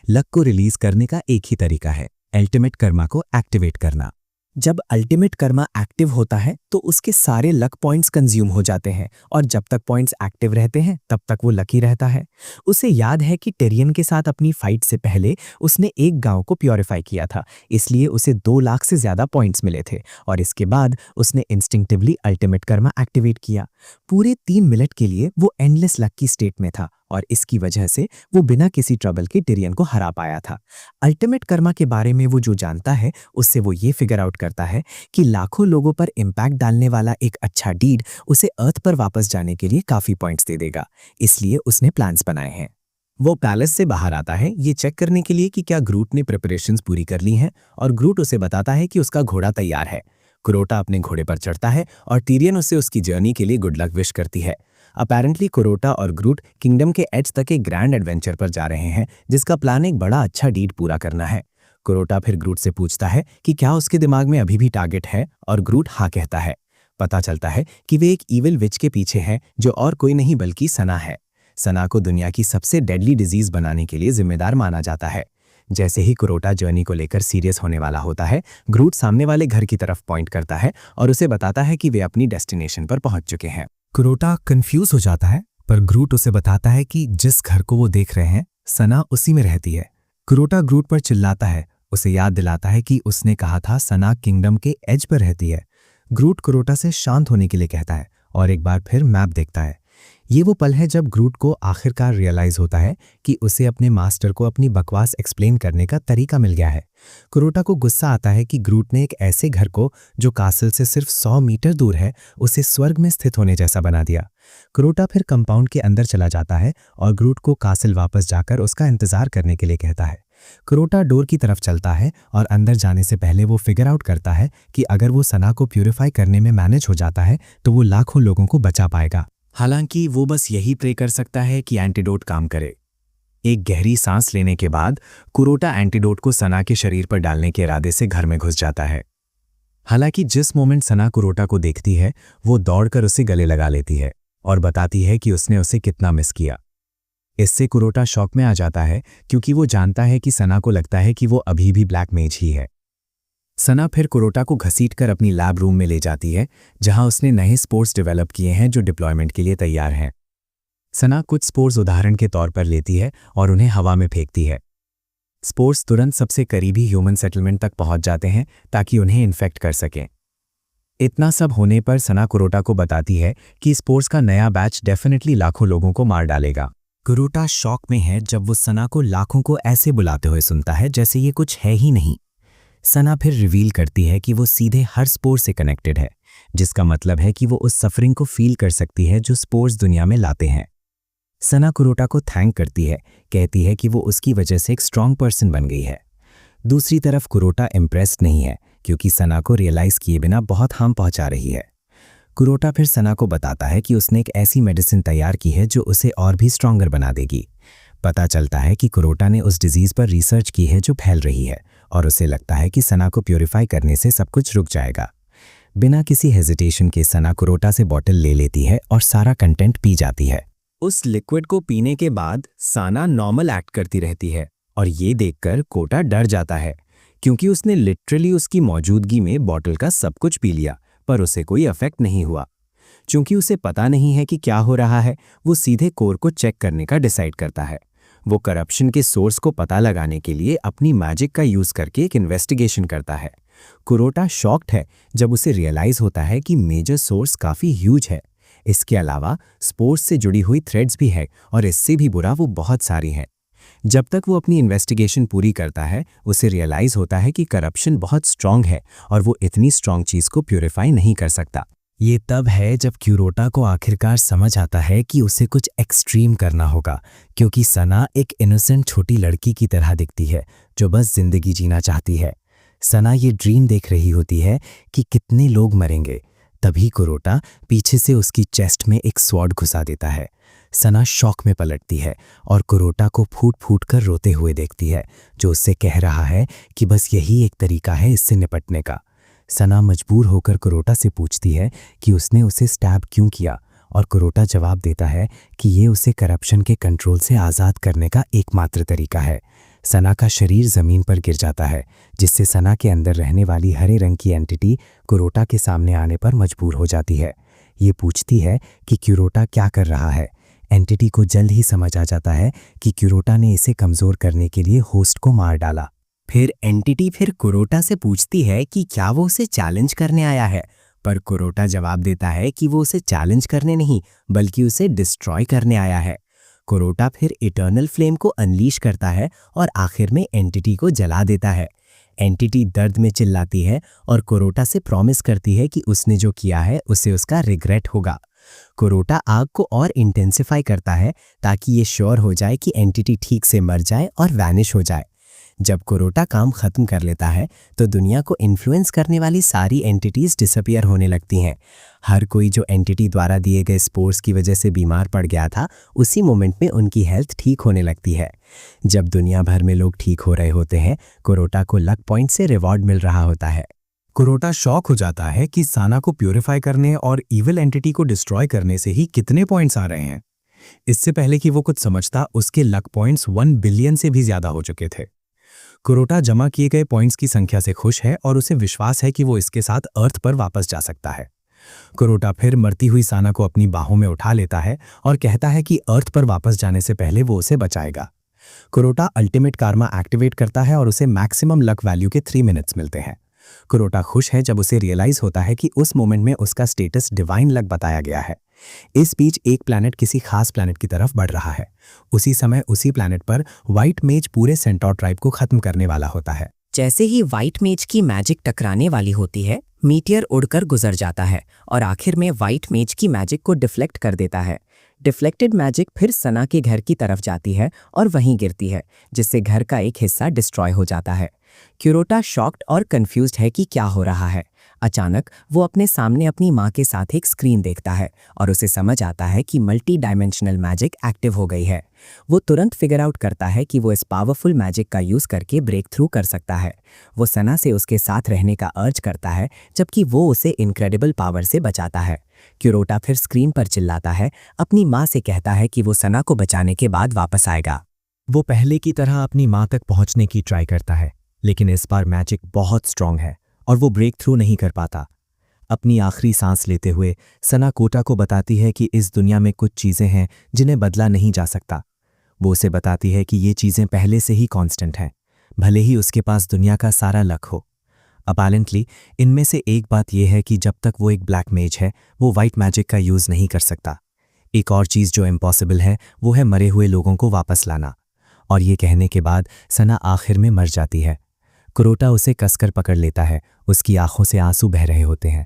लक को रिलीज करने का एक ही तरीका है, अल्टीमेट कर्मा को एक्टिवेट करना। जब अल्टीमेट कर्मा एक्टिव होता है तो उसके सारे लक पॉइंट्स कंज्यूम हो जाते हैं और जब तक पॉइंट्स एक्टिव रहते हैं तब तक वो लकी रहता है। उसे याद है कि टेरियन के साथ अपनी फाइट से पहले उसने एक गांव को प्योरीफाई किया था, इसलिए उसे 2 लाख से ज्यादा पॉइंट्स मिले थे और इसके बाद उसने इंस्टिंक्टिवली अल्टीमेट कर्मा एक्टिवेट किया। पूरे 3 मिनट के लिए वो एंडलेस लक की स्टेट में था और इसकी वजह से वो बिना किसी ट्रबल के टेरियन को हरा पाया था। अल्टीमेट कर्मा के बारे में वो जो जानता है उससे वो ये फिगर आउट करता है कि लाखों लोगों पर इम्पैक्ट डालने वाला एक अच्छा डीड उसे अर्थ पर वापस जाने के लिए काफी पॉइंट्स दे देगा, इसलिए उसने प्लान्स बनाए हैं। वो पैलेस से बाहर आता है ये चेक करने के लिए कि क्या ग्रूट ने प्रिपरेशंस पूरी कर ली हैं और ग्रूट उसे बताता है कि उसका घोड़ा तैयार है। कुरोटा अपने घोड़े पर चढ़ता है और टीरियन उसे उसकी जर्नी के लिए गुड लक विश करती है। अपैरेंटली कुरोटा और ग्रूट किंगडम के एज तक एक ग्रैंड एडवेंचर पर जा रहे हैं जिसका प्लान एक बड़ा अच्छा डीड पूरा करना है। कुरोटा फिर ग्रूट से पूछता है कि क्या उसके दिमाग में अभी भी टारगेट है और ग्रूट हाँ कहता है। पता चलता है कि वे एक ईविल विच के पीछे है जो और कोई नहीं बल्कि सना है। सना को दुनिया की सबसे डेडली डिजीज बनाने के लिए जिम्मेदार माना जाता है। जैसे ही कुरोटा जर्नी को लेकर सीरियस होने वाला होता है, ग्रूट सामने वाले घर की तरफ पॉइंट करता है और उसे बताता है कि वे अपनी डेस्टिनेशन पर पहुंच चुके हैं। कुरोटा कंफ्यूज हो जाता है पर ग्रूट उसे बताता है कि जिस घर को वो देख रहे हैं सना उसी में रहती है। कुरोटा ग्रूट पर चिल्लाता है, उसे याद दिलाता है कि उसने कहा था सना किंगडम के एज पर रहती है। ग्रूट कुरोटा से शांत होने के लिए कहता है और एक बार फिर मैप देखता है। ये वो पल है जब ग्रूट को आखिरकार रियलाइज होता है कि उसे अपने मास्टर को अपनी बकवास एक्सप्लेन करने का तरीका मिल गया है। कुरोटा को गुस्सा आता है कि ग्रूट ने एक ऐसे घर को जो कासल से सिर्फ 100 मीटर दूर है उसे स्वर्ग में स्थित होने जैसा बना दिया। कुरोटा फिर कंपाउंड के अंदर चला जाता है और ग्रूट को कासल वापस जाकर उसका इंतजार करने के लिए कहता है। कुरोटा डोर की तरफ चलता है और अंदर जाने से पहले वो फिगर आउट करता है कि अगर वो सना को प्यूरिफाई करने में मैनेज हो जाता है तो वो लाखों लोगों को बचा पाएगा। हालांकि वो बस यही प्रे कर सकता है कि एंटीडोट काम करे। एक गहरी सांस लेने के बाद कुरोटा एंटीडोट को सना के शरीर पर डालने के इरादे से घर में घुस जाता है। हालांकि जिस मोमेंट सना कुरोटा को देखती है वो दौड़कर उसे गले लगा लेती है और बताती है कि उसने उसे कितना मिस किया। इससे कुरोटा शॉक में आ जाता है क्योंकि वो जानता है कि सना को लगता है कि वो अभी भी ब्लैक मेज ही है। सना फिर कुरोटा को घसीटकर अपनी लैब रूम में ले जाती है जहां उसने नए स्पोर्स डेवलप किए हैं जो डिप्लॉयमेंट के लिए तैयार हैं। सना कुछ स्पोर्स उदाहरण के तौर पर लेती है और उन्हें हवा में फेंकती है। स्पोर्स तुरंत सबसे करीबी ह्यूमन सेटलमेंट तक पहुंच जाते हैं ताकि उन्हें इन्फेक्ट कर सकें। इतना सब होने पर सना कुरोटा को बताती है कि स्पोर्स का नया बैच डेफिनेटली लाखों लोगों को मार डालेगा। कुरोटा शॉक में है जब वो सना को लाखों को ऐसे बुलाते हुए सुनता है जैसे ये कुछ है ही नहीं। सना फिर रिवील करती है कि वो सीधे हर स्पोर से कनेक्टेड है, जिसका मतलब है कि वो उस सफरिंग को फील कर सकती है जो स्पोर्स दुनिया में लाते हैं। सना कुरोटा को थैंक करती है, कहती है कि वो उसकी वजह से एक स्ट्रांग पर्सन बन गई है। दूसरी तरफ कुरोटा इम्प्रेस्ड नहीं है क्योंकि सना को रियलाइज किए बिना बहुत हार्म पहुंचा रही है। कुरोटा फिर सना को बताता है कि उसने एक ऐसी मेडिसिन तैयार की है जो उसे और भी स्ट्रांगर बना देगी। पता चलता है कि कुरोटा ने उस डिजीज पर रिसर्च की है जो फैल रही है और उसे लगता है कि सना को प्यूरिफाई करने से सब कुछ रुक जाएगा। बिना किसी हेजिटेशन के सना कुरोटा से बॉटल ले लेती है और सारा कंटेंट पी जाती है। उस लिक्विड को पीने के बाद सना नॉर्मल एक्ट करती रहती है और ये देखकर कोटा डर जाता है क्योंकि उसने लिटरली उसकी मौजूदगी में बॉटल का सब कुछ पी लिया पर उसे कोई इफेक्ट नहीं हुआ। चूंकि उसे पता नहीं है कि क्या हो रहा है, वो सीधे कोर को चेक करने का डिसाइड करता है। वो करप्शन के सोर्स को पता लगाने के लिए अपनी मैजिक का यूज करके एक इन्वेस्टिगेशन करता है। कुरोटा शॉक्ड है जब उसे रियलाइज होता है कि मेजर सोर्स काफी ह्यूज है। इसके अलावा स्पोर्ट्स से जुड़ी हुई थ्रेड्स भी है और इससे भी बुरा वो बहुत सारी हैं। जब तक वो अपनी इन्वेस्टिगेशन पूरी करता है उसे रियलाइज होता है कि करप्शन बहुत स्ट्रांग है और वो इतनी स्ट्रांग चीज को प्यूरिफाई नहीं कर सकता। ये तब है जब क्यूरोटा को आखिरकार समझ आता है कि उसे कुछ एक्सट्रीम करना होगा क्योंकि सना एक इनोसेंट छोटी लड़की की तरह दिखती है जो बस जिंदगी जीना चाहती है। सना ये ड्रीम देख रही होती है कि कितने लोग मरेंगे। तभी कुरोटा पीछे से उसकी चेस्ट में एक स्वॉर्ड घुसा देता है। सना शॉक में पलटती है और कुरोटा को फूट फूट कर रोते हुए देखती है जो उससे कह रहा है कि बस यही एक तरीका है इससे निपटने का। सना मजबूर होकर कुरोटा से पूछती है कि उसने उसे स्टैब क्यों किया और कुरोटा जवाब देता है कि ये उसे करप्शन के कंट्रोल से आज़ाद करने का एकमात्र तरीका है। सना का शरीर जमीन पर गिर जाता है, जिससे सना के अंदर रहने वाली हरे रंग की एंटिटी कुरोटा के सामने आने पर मजबूर हो जाती है। ये पूछती है कि क्यूरोटा क्या कर रहा है। एंटिटी को जल्द ही समझ आ जाता है कि क्यूरोटा ने इसे कमजोर करने के लिए होस्ट को मार डाला। फिर एंटिटी कुरोटा से पूछती है कि क्या वो उसे चैलेंज करने आया है, पर कुरोटा जवाब देता है कि वो उसे चैलेंज करने नहीं बल्कि उसे डिस्ट्रॉय करने आया है। कुरोटा फिर इटर्नल फ्लेम को अनलीश करता है और आखिर में एंटिटी को जला देता है। एंटिटी दर्द में चिल्लाती है और कुरोटा से प्रॉमिस करती है कि उसने जो किया है उसे उसका रिग्रेट होगा। कुरोटा आग को और इंटेंसिफाई करता है ताकि ये श्योर हो जाए कि एंटिटी ठीक से मर जाए और वैनिश हो जाए। जब कुरोटा काम खत्म कर लेता है तो दुनिया को इन्फ्लुएंस करने वाली सारी एंटिटीज डिसअपियर होने लगती हैं। हर कोई जो एंटिटी द्वारा दिए गए स्पोर्स की वजह से बीमार पड़ गया था, उसी मोमेंट में उनकी हेल्थ ठीक होने लगती है। जब दुनिया भर में लोग ठीक हो रहे होते हैं, कुरोटा को लक पॉइंट से रिवॉर्ड मिल रहा होता है। कुरोटा शॉक हो जाता है कि साना को प्यूरिफाई करने और इविल एंटिटी को डिस्ट्रॉय करने से ही कितने पॉइंट्स आ रहे हैं। इससे पहले कि वो कुछ समझता, उसके लक पॉइंट्स 1 बिलियन से भी ज्यादा हो चुके थे। कुरोटा जमा किए गए पॉइंट्स की संख्या से खुश है और उसे विश्वास है कि वो इसके साथ अर्थ पर वापस जा सकता है। कुरोटा फिर मरती हुई साना को अपनी बाहों में उठा लेता है और कहता है कि अर्थ पर वापस जाने से पहले वो उसे बचाएगा। कुरोटा अल्टीमेट कार्मा एक्टिवेट करता है और उसे मैक्सिमम लक वैल्यू के 3 मिनट्स मिलते हैं। कुरोटा खुश है जब उसे रियलाइज होता है कि उस मोमेंट में उसका स्टेटस डिवाइन लक बताया गया है। इस बीच एक प्लैनेट किसी खास प्लैनेट की तरफ बढ़ रहा है। उसी समय उसी प्लैनेट पर व्हाइट मेज पूरे सेंटोर ट्राइब को खत्म करने वाला होता है। जैसे ही व्हाइट मेज की मैजिक टकराने वाली होती है, मीटियर उड़कर गुजर जाता है और आखिर में व्हाइट मेज की मैजिक को डिफ्लेक्ट कर देता है। डिफ्लेक्टेड मैजिक फिर सना के घर की तरफ जाती है और वहीं गिरती है, जिससे घर का एक हिस्सा डिस्ट्रॉय हो जाता है। क्यूरोटा शॉक्ड और कंफ्यूज्ड है कि क्या हो रहा है। अचानक वो अपने सामने अपनी माँ के साथ एक स्क्रीन देखता है और उसे समझ आता है कि मल्टी डायमेंशनल मैजिक एक्टिव हो गई है। वो तुरंत फिगर आउट करता है कि वो इस पावरफुल मैजिक का यूज करके ब्रेक थ्रू कर सकता है। वो सना से उसके साथ रहने का अर्ज करता है, जबकि वो उसे इनक्रेडिबल पावर से बचाता है। क्यूरोटा फिर स्क्रीन पर चिल्लाता है, अपनी माँ से कहता है कि वो सना को बचाने के बाद वापस आएगा। वो पहले की तरह अपनी माँ तक पहुंचने की ट्राई करता है, लेकिन इस बार मैजिक बहुत स्ट्रांग है और वो ब्रेक थ्रू नहीं कर पाता। अपनी आखिरी सांस लेते हुए सना कोटा को बताती है कि इस दुनिया में कुछ चीज़ें हैं जिन्हें बदला नहीं जा सकता। वो उसे बताती है कि ये चीज़ें पहले से ही कांस्टेंट हैं, भले ही उसके पास दुनिया का सारा लक हो। अपैरेंटली इनमें से एक बात यह है कि जब तक वो एक ब्लैक मेज है, वो वाइट मैजिक का यूज़ नहीं कर सकता। एक और चीज़ जो इम्पॉसिबल है वो है मरे हुए लोगों को वापस लाना। और ये कहने के बाद सना आखिर में मर जाती है। कुरोटा उसे कसकर पकड़ लेता है, उसकी आंखों से आंसू बह रहे होते हैं।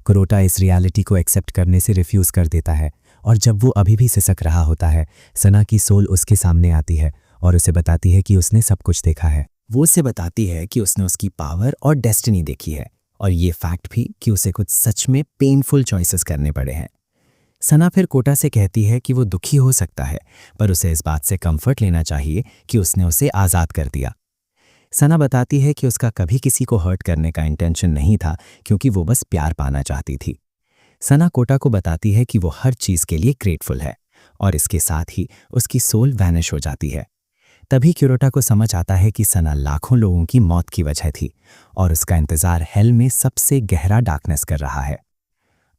कुरोटा इस रियलिटी को एक्सेप्ट करने से रिफ्यूज़ कर देता है और जब वो अभी भी सिसक रहा होता है, सना की सोल उसके सामने आती है और उसे बताती है कि उसने सब कुछ देखा है। वो उसे बताती है कि उसने उसकी पावर और डेस्टिनी देखी है और ये फैक्ट भी कि उसे कुछ सच में पेनफुल चॉइसेस करने पड़े हैं। सना फिर कोटा से कहती है कि वो दुखी हो सकता है, पर उसे इस बात से कंफर्ट लेना चाहिए कि उसने उसे आज़ाद कर दिया। सना बताती है कि उसका कभी किसी को हर्ट करने का इंटेंशन नहीं था, क्योंकि वो बस प्यार पाना चाहती थी। सना कोटा को बताती है कि वो हर चीज़ के लिए ग्रेटफुल है और इसके साथ ही उसकी सोल वैनिश हो जाती है। तभी क्यूरोटा को समझ आता है कि सना लाखों लोगों की मौत की वजह थी और उसका इंतज़ार हेल में सबसे गहरा डार्कनेस कर रहा है।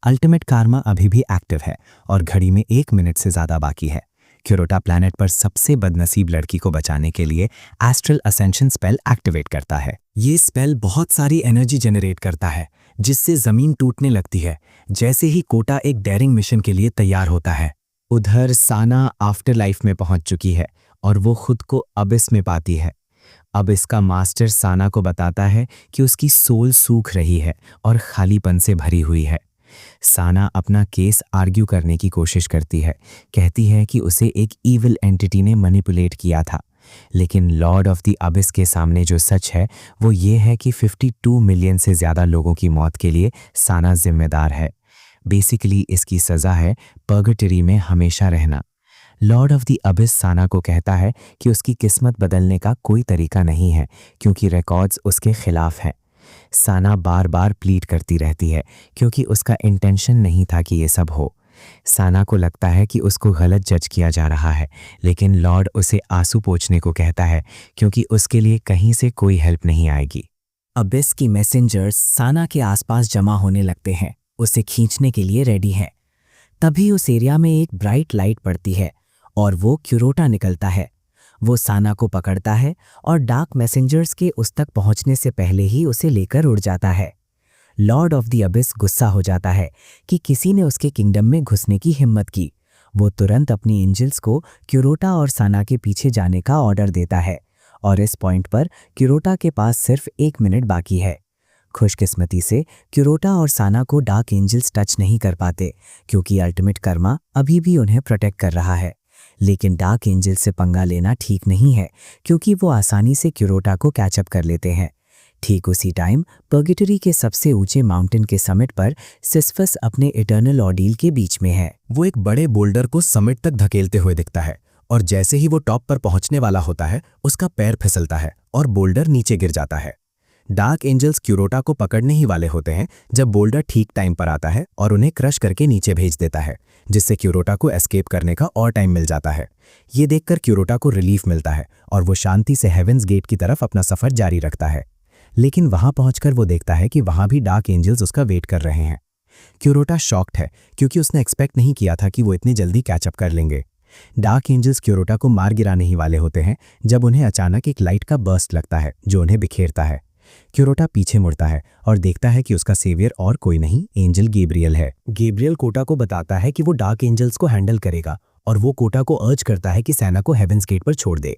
अल्टीमेट कार्मा अभी भी एक्टिव है और घड़ी में 1 मिनट से ज़्यादा बाकी है। क्यूरोटा प्लैनेट पर सबसे बदनसीब लड़की को बचाने के लिए एस्ट्रल असेंशन स्पेल एक्टिवेट करता है। ये स्पेल बहुत सारी एनर्जी जनरेट करता है, जिससे ज़मीन टूटने लगती है जैसे ही कोटा एक डेयरिंग मिशन के लिए तैयार होता है। उधर साना आफ्टर लाइफ में पहुंच चुकी है और वो खुद को अबिस में पाती है। अब इसका मास्टर साना को बताता है कि उसकी सोल सूख रही है और खालीपन से भरी हुई है। साना अपना केस आर्ग्यू करने की कोशिश करती है, कहती है कि उसे एक ईविल एंटिटी ने मैनिपुलेट किया था, लेकिन लॉर्ड ऑफ द अबिस के सामने जो सच है वो ये है कि 52 मिलियन से ज़्यादा लोगों की मौत के लिए साना जिम्मेदार है। बेसिकली इसकी सज़ा है पर्गेटरी में हमेशा रहना। लॉर्ड ऑफ द अबिस साना को कहता है कि उसकी किस्मत बदलने का कोई तरीका नहीं है, क्योंकि रिकॉर्ड्स उसके खिलाफ हैं। साना बार बार प्लीड करती रहती है, क्योंकि उसका इंटेंशन नहीं था कि ये सब हो। साना को लगता है कि उसको गलत जज किया जा रहा है, लेकिन लॉर्ड उसे आंसू पोंछने को कहता है क्योंकि उसके लिए कहीं से कोई हेल्प नहीं आएगी। अबिस की मैसेंजर्स साना के आसपास जमा होने लगते हैं, उसे खींचने के लिए रेडी हैं। तभी उस एरिया में एक ब्राइट लाइट पड़ती है और वो क्यूरोटा निकलता है। वो साना को पकड़ता है और डार्क मैसेंजर्स के उस तक पहुंचने से पहले ही उसे लेकर उड़ जाता है। लॉर्ड ऑफ द अबिस गुस्सा हो जाता है कि किसी ने उसके किंगडम में घुसने की हिम्मत की। वो तुरंत अपनी एंजल्स को क्यूरोटा और साना के पीछे जाने का ऑर्डर देता है और इस पॉइंट पर क्यूरोटा के पास सिर्फ 1 मिनट बाकी है। खुशकिस्मती से क्यूरोटा और साना को डार्क एंजल्स टच नहीं कर पाते क्योंकि अल्टीमेट कर्मा अभी भी उन्हें प्रोटेक्ट कर रहा है। लेकिन डार्क एंजल से पंगा लेना ठीक नहीं है क्योंकि वो आसानी से क्यूरोटा को कैचअप कर लेते हैं। ठीक उसी टाइम पर्गेटरी के सबसे ऊंचे माउंटेन के समिट पर सिस्फस अपने इटर्नल ऑर्डील के बीच में है। वो एक बड़े बोल्डर को समिट तक धकेलते हुए दिखता है और जैसे ही वो टॉप पर पहुंचने वाला होता है उसका पैर फिसलता है और बोल्डर नीचे गिर जाता है। डार्क एंजल्स क्यूरोटा को पकड़ने ही वाले होते हैं जब बोल्डर ठीक टाइम पर आता है और उन्हें क्रश करके नीचे भेज देता है, जिससे क्यूरोटा को एस्केप करने का और टाइम मिल जाता है। ये देखकर क्यूरोटा को रिलीफ मिलता है और वो शांति से हेवेंस गेट की तरफ अपना सफर जारी रखता है। लेकिन वहां पहुंचकर वो देखता है कि वहां भी डार्क एंजल्स उसका वेट कर रहे हैं। क्यूरोटा शॉक्ड है क्योंकि उसने एक्सपेक्ट नहीं किया था कि वो इतनी जल्दी कैचअप कर लेंगे। डार्क एंजल्स क्यूरोटा को मार गिराने ही वाले होते हैं जब उन्हें अचानक एक लाइट का बर्स्ट लगता है जो उन्हें बिखेरता है। क्यूरोटा पीछे मुड़ता है और देखता है कि उसका सेवियर और कोई नहीं, एंजल गैब्रियल है। गैब्रियल कोटा को बताता है कि वो डार्क एंजल्स को हैंडल करेगा और वो कोटा को अर्ज करता है कि सेना को हेवेंस गेट पर छोड़ दे।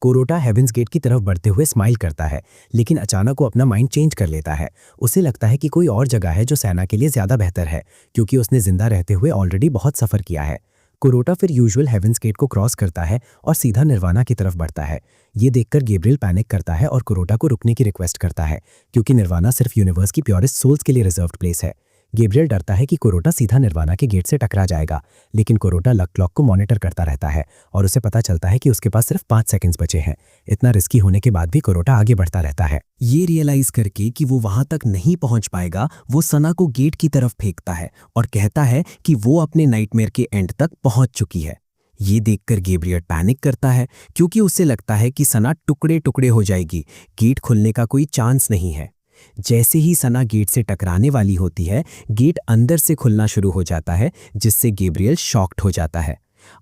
कोरोटा हेवेंस गेट की तरफ बढ़ते हुए स्माइल करता है, लेकिन अचानक वो अपना माइंड चेंज कर लेता है। उसे लगता है कि कोई और जगह है जो सेना के लिए ज्यादा बेहतर है क्योंकि उसने जिंदा रहते हुए ऑलरेडी बहुत सफर किया है। कोरोटा फिर यूजुअल हेवेंस गेट को क्रॉस करता है और सीधा निर्वाणा की तरफ बढ़ता है। ये देखकर गैब्रियल पैनिक करता है और कोरोटा को रुकने की रिक्वेस्ट करता है क्योंकि निर्वाणा सिर्फ यूनिवर्स की प्योरेस्ट सोल्स के लिए रिजर्व्ड प्लेस है। गैब्रियल डरता है कि कोरोटा सीधा निर्वाणा के गेट से टकरा जाएगा, लेकिन कोरोटा लक क्लॉक को मॉनिटर करता रहता है और उसे पता चलता है कि उसके पास सिर्फ 5 सेकंड्स बचे हैं। इतना रिस्की होने के बाद भी कोरोटा आगे बढ़ता रहता है। ये रियलाइज करके कि वो वहां तक नहीं पहुंच पाएगा, वो सना को गेट की तरफ फेंकता है और कहता है कि वो अपने नाइटमेयर के एंड तक पहुंच चुकी है। ये देखकर गैब्रियल पैनिक करता है क्योंकि उसे लगता है कि सना टुकड़े टुकड़े हो जाएगी, गेट खुलने का कोई चांस नहीं है। जैसे ही सना गेट से टकराने वाली होती है, गेट अंदर से खुलना शुरू हो जाता है, जिससे गैब्रियल शॉक्ड हो जाता है।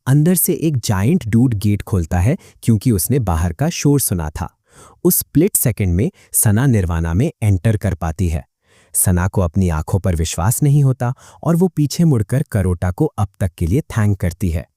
अंदर से एक जायंट डूड गेट खोलता है क्योंकि उसने बाहर का शोर सुना था। उस स्प्लिट सेकंड में सना निर्वाणा में एंटर कर पाती है। सना को अपनी आंखों पर विश्वास नहीं होता और वो पीछे मुड़कर कोरोटा को अब तक के लिए थैंक करती है।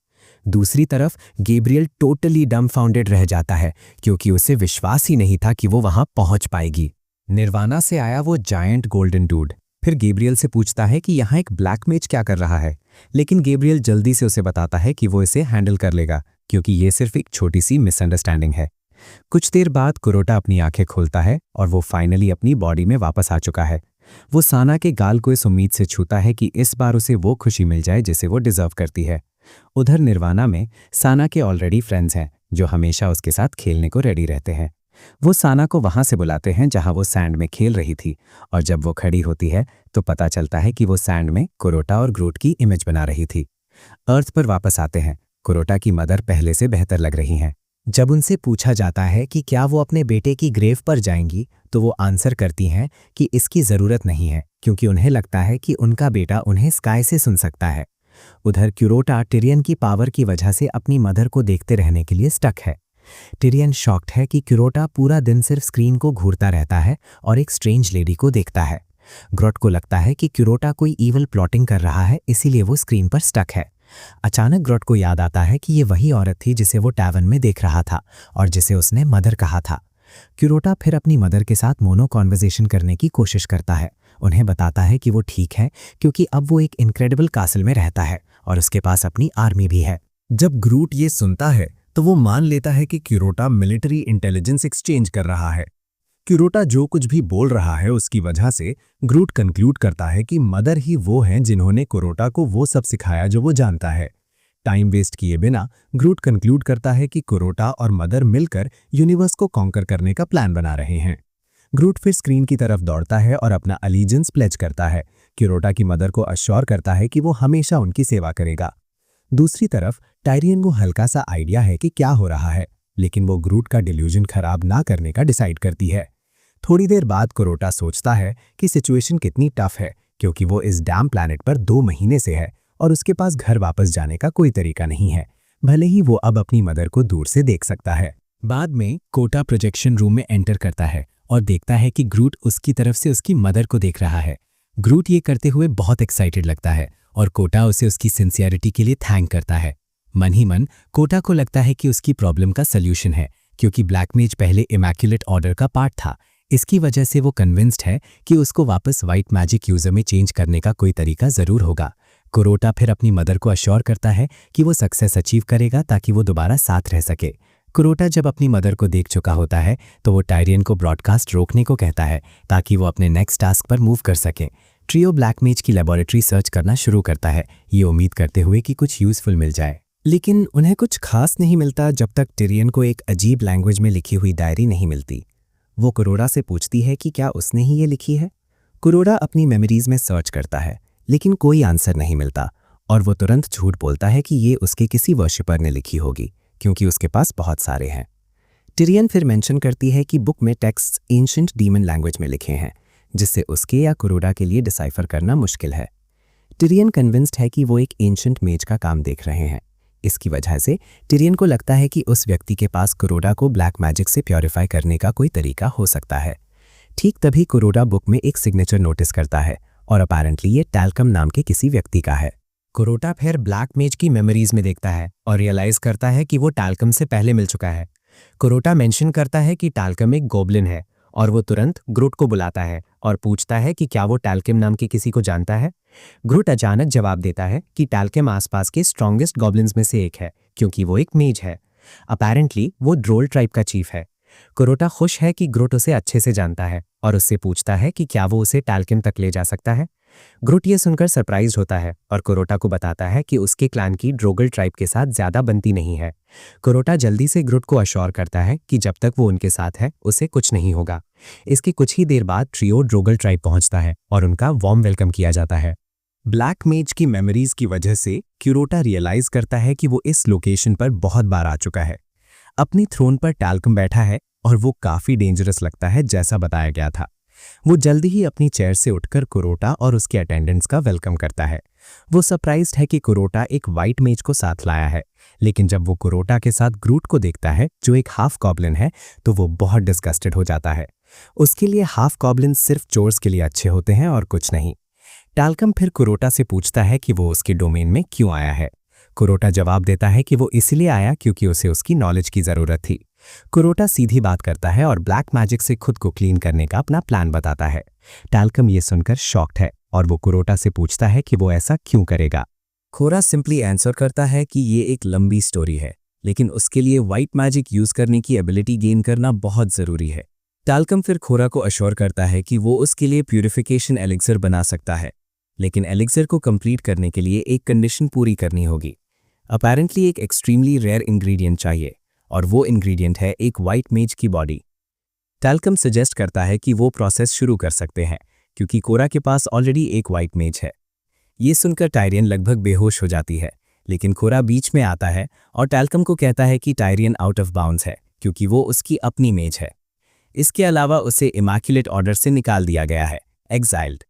दूसरी तरफ गैब्रियल टोटली डम्फाउंडेड रह जाता है क्योंकि उसे विश्वास ही नहीं था कि वो वहां पहुंच पाएगी। निर्वाणा से आया वो जायंट गोल्डन डूड फिर गैब्रियल से पूछता है कि यहाँ एक ब्लैक मेज क्या कर रहा है, लेकिन गैब्रियल जल्दी से उसे बताता है कि वो इसे हैंडल कर लेगा क्योंकि ये सिर्फ एक छोटी सी मिसअंडरस्टैंडिंग है। कुछ देर बाद कोरोटा अपनी आंखें खोलता है और वो फाइनली अपनी बॉडी में वापस आ चुका है। वो साना के गाल को इस उम्मीद से छूता है कि इस बार उसे वो खुशी मिल जाए जिसे वो डिजर्व करती है। उधर निर्वाणा में साना के ऑलरेडी फ्रेंड्स हैं जो हमेशा उसके साथ खेलने को रेडी रहते हैं। वो साना को वहां से बुलाते हैं जहां वो सैंड में खेल रही थी और जब वो खड़ी होती है तो पता चलता है कि वो सैंड में कोरोटा और ग्रूट की इमेज बना रही थी। अर्थ पर वापस आते हैं। कोरोटा की मदर पहले से बेहतर लग रही हैं। जब उनसे पूछा जाता है कि क्या वो अपने बेटे की ग्रेव पर जाएंगी तो वो आंसर करती हैं कि इसकी ज़रूरत नहीं है क्योंकि उन्हें लगता है कि उनका बेटा उन्हें स्काई से सुन सकता है। उधर क्यूरोटा टिरियन की पावर की वजह से अपनी मदर को देखते रहने के लिए स्टक है। टिरियन शॉक्ड है कि क्यूरोटा पूरा दिन सिर्फ स्क्रीन को घूरता रहता है और एक स्ट्रेंज लेडी को देखता है। ग्रॉट को लगता है कि क्यूरोटा कोई ईवल प्लॉटिंग कर रहा है, इसीलिए वो स्क्रीन पर स्टक है। अचानक ग्रॉट को याद आता है कि ये वही औरत थी जिसे वो टैवर्न में देख रहा था और जिसे उसने मदर कहा था। क्यूरोटा फिर अपनी मदर के साथ मोनो कॉन्वर्सेशन करने की कोशिश करता है। उन्हें बताता है कि वो ठीक है क्योंकि अब वो एक इनक्रेडिबल कासल में रहता है और उसके पास अपनी आर्मी भी है। जब ग्रूट ये सुनता है तो वो मान लेता है कि क्यूरोटा मिलिट्री इंटेलिजेंस एक्सचेंज कर रहा है। क्यूरोटा जो कुछ भी बोल रहा है उसकी वजह से ग्रूट कंक्लूड करता है कि मदर ही वो हैं जिन्होंने क्यूरोटा को वो सब सिखाया जो वो जानता है। टाइम वेस्ट किए बिना ग्रूट कंक्लूड करता है कि क्यूरोटा और मदर मिलकर यूनिवर्स को कॉन्कर करने का प्लान बना रहे हैं। ग्रूट फिर स्क्रीन की तरफ दौड़ता है और अपना अलीजेंस प्लेज करता है क्यूरोटा की मदर को अश्योर करता है कि वो हमेशा उनकी सेवा करेगा। दूसरी तरफ टायरियन को हल्का सा आइडिया है कि क्या हो रहा है, लेकिन वो ग्रूट का डिल्यूजन खराब ना करने का डिसाइड करती है। थोड़ी देर बाद क्यूरोटा सोचता है कि सिचुएशन कितनी टफ है, क्योंकि वो इस डैम प्लैनेट पर 2 महीने से है और उसके पास घर वापस जाने का कोई तरीका नहीं है, भले ही वो अब अपनी मदर को दूर से देख सकता है। बाद में कोटा प्रोजेक्शन रूम में एंटर करता है और देखता है कि ग्रूट उसकी तरफ से उसकी मदर को देख रहा है। ग्रूट ये करते हुए बहुत एक्साइटेड लगता है और कोटा उसे उसकी सिंसियरिटी के लिए थैंक करता है। मन ही मन कोटा को लगता है कि उसकी प्रॉब्लम का सल्यूशन है, क्योंकि ब्लैक मेज पहले इमैक्युलेट ऑर्डर का पार्ट था। इसकी वजह से वो कन्विंस्ड है कि उसको वापस व्हाइट मैजिक यूजर में चेंज करने का कोई तरीका जरूर होगा। कोरोटा फिर अपनी मदर को अश्योर करता है कि वो सक्सेस अचीव करेगा ताकि वो दोबारा साथ रह सके। कोरोटा जब अपनी मदर को देख चुका होता है तो वो टायरियन को ब्रॉडकास्ट रोकने को कहता है ताकि वो अपने नेक्स्ट टास्क पर मूव कर सके। ट्रियो ब्लैक मेज की लेबोरेटरी सर्च करना शुरू करता है, ये उम्मीद करते हुए कि कुछ यूजफुल मिल जाए, लेकिन उन्हें कुछ खास नहीं मिलता जब तक टायरियन को एक अजीब लैंग्वेज में लिखी हुई डायरी नहीं मिलती। वो कोरोरा से पूछती है कि क्या उसने ही ये लिखी है। कोरोरा अपनी मेमोरीज में सर्च करता है, लेकिन कोई आंसर नहीं मिलता और वो तुरंत झूठ बोलता है कि ये उसके किसी वर्शिपर ने लिखी होगी, क्योंकि उसके पास बहुत सारे हैं। टायरियन फिर मेंशन करती है कि बुक में टेक्स्ट एंशिएंट डीमन लैंग्वेज में लिखे हैं, जिससे उसके या कोरोरा के लिए डिसाइफर करना मुश्किल है। टायरियन कन्विंस्ड है कि वो एक एंशिएंट मेज का काम देख रहे हैं। इसकी वजह से टायरियन को लगता है कि उस व्यक्ति के पास कोरोरा को ब्लैक मैजिक से प्योरीफाई करने का कोई तरीका हो सकता है। ठीक तभी कोरोरा बुक में एक सिग्नेचर नोटिस करता है और अपेरेंटली ये टैल्कम नाम के किसी व्यक्ति का है। कोरोटा फिर ब्लैक मेज की मेमोरीज में देखता है और रियलाइज करता है कि वो टाल्कम से पहले मिल चुका है। कोरोटा मेंशन करता है कि टाल्कम एक गोब्लिन है और वो तुरंत ग्रूट को बुलाता है और पूछता है कि क्या वो टाल्कम नाम के किसी को जानता है। ग्रूट अचानक जवाब देता है कि टाल्कम आसपास के स्ट्रॉन्गेस्ट गॉब्लिन्स में से एक है, क्योंकि वो एक मेज है। अपेरेंटली वो ड्रोल ट्राइब का चीफ है। कोरोटा खुश है कि ग्रूट उसे अच्छे से जानता है और उससे पूछता है कि क्या वो उसे टाल्कम तक ले जा सकता है। ग्रूट ये सुनकर सरप्राइज होता है और कोरोटा को बताता है कि उसके क्लैन की ड्रोगल ट्राइब के साथ ज्यादा बनती नहीं है। कोरोटा जल्दी से ग्रूट को अश्योर करता है कि जब तक वो उनके साथ है उसे कुछ नहीं होगा। इसकी कुछ ही देर बाद ट्रियो ड्रोगल ट्राइब पहुंचता है और उनका वार्म वेलकम किया जाता है। ब्लैक मेज की मेमोरीज की वजह से क्यूरोटा रियलाइज करता है कि वो इस लोकेशन पर बहुत बार आ चुका है। अपनी थ्रोन पर टाल्कम बैठा है और वो काफी डेंजरस लगता है, जैसा बताया गया था। वो जल्दी ही अपनी चेयर से उठकर कोरोटा और उसके अटेंडेंट्स का वेलकम करता है। वो सरप्राइज्ड है कि कोरोटा एक व्हाइट मेज को साथ लाया है, लेकिन जब वो कोरोटा के साथ ग्रूट को देखता है जो एक हाफ गॉब्लिन है, तो वो बहुत डिस्गस्टेड हो जाता है। उसके लिए हाफ गॉब्लिन सिर्फ चोर्स के लिए अच्छे होते हैं और कुछ नहीं। टाल्कम फिर कोरोटा से पूछता है कि वो उसके डोमेन में क्यों आया है। कोरोटा जवाब देता है कि वो इसलिए आया क्योंकि उसे उसकी नॉलेज की जरूरत थी। कोरोटा सीधी बात करता है और ब्लैक मैजिक से खुद को क्लीन करने का अपना प्लान बताता है। टाल्कम ये सुनकर शॉक्ड है और वो कोरोटा से पूछता है कि वो ऐसा क्यों करेगा। कोरा सिंपली आंसर करता है कि ये एक लंबी स्टोरी है, लेकिन उसके लिए व्हाइट मैजिक यूज करने की एबिलिटी गेन करना बहुत जरूरी है। टाल्कम फिर खोरा को अश्योर करता है कि वो उसके लिए प्यूरिफिकेशन एलिक्सर बना सकता है, लेकिन एलिक्सर को कंप्लीट करने के लिए एक कंडीशन पूरी करनी होगी। अपेरेंटली एक एक्सट्रीमली रेयर इंग्रेडिएंट चाहिए और वो इंग्रेडिएंट है एक व्हाइट मेज की बॉडी। टाल्कम सजेस्ट करता है कि वो प्रोसेस शुरू कर सकते हैं क्योंकि कोरा के पास ऑलरेडी एक व्हाइट मेज है। ये सुनकर टायरियन लगभग बेहोश हो जाती है, लेकिन कोरा बीच में आता है और टाल्कम को कहता है कि टायरियन आउट ऑफ बाउंड्स है क्योंकि वो उसकी अपनी मेज है। इसके अलावा उसे इमैक्युलेट ऑर्डर से निकाल दिया गया है, एक्साइल्ड।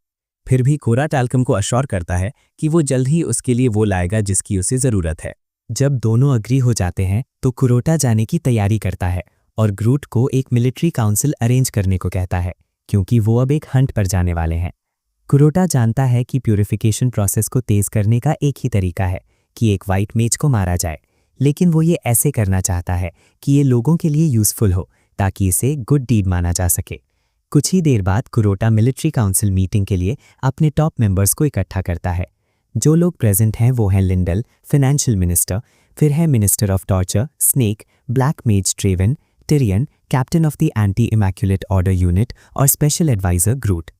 फिर भी कोरा टाल्कम को अश्योर करता है कि वो जल्द ही उसके लिए वो लाएगा जिसकी उसे जरूरत है। जब दोनों अग्री हो जाते हैं तो कुरोटा जाने की तैयारी करता है और ग्रूट को एक मिलिट्री काउंसिल अरेंज करने को कहता है क्योंकि वो अब एक हंट पर जाने वाले हैं। कुरोटा जानता है कि प्यूरिफिकेशन प्रोसेस को तेज करने का एक ही तरीका है कि एक व्हाइट मेज को मारा जाए, लेकिन वो ये ऐसे करना चाहता है कि ये लोगों के लिए यूजफुल हो ताकि इसे गुड डीड माना जा सके। कुछ ही देर बाद कुरोटा मिलिट्री काउंसिल मीटिंग के लिए अपने टॉप मेंबर्स को इकट्ठा करता है। जो लोग प्रेजेंट हैं वो हैं लिंडल, फाइनेंशियल मिनिस्टर, फिर है minister of torture snake, black maze ट्रेवन, Tyrian, captain of the anti immaculate order unit और स्पेशल एडवाइजर ग्रूट।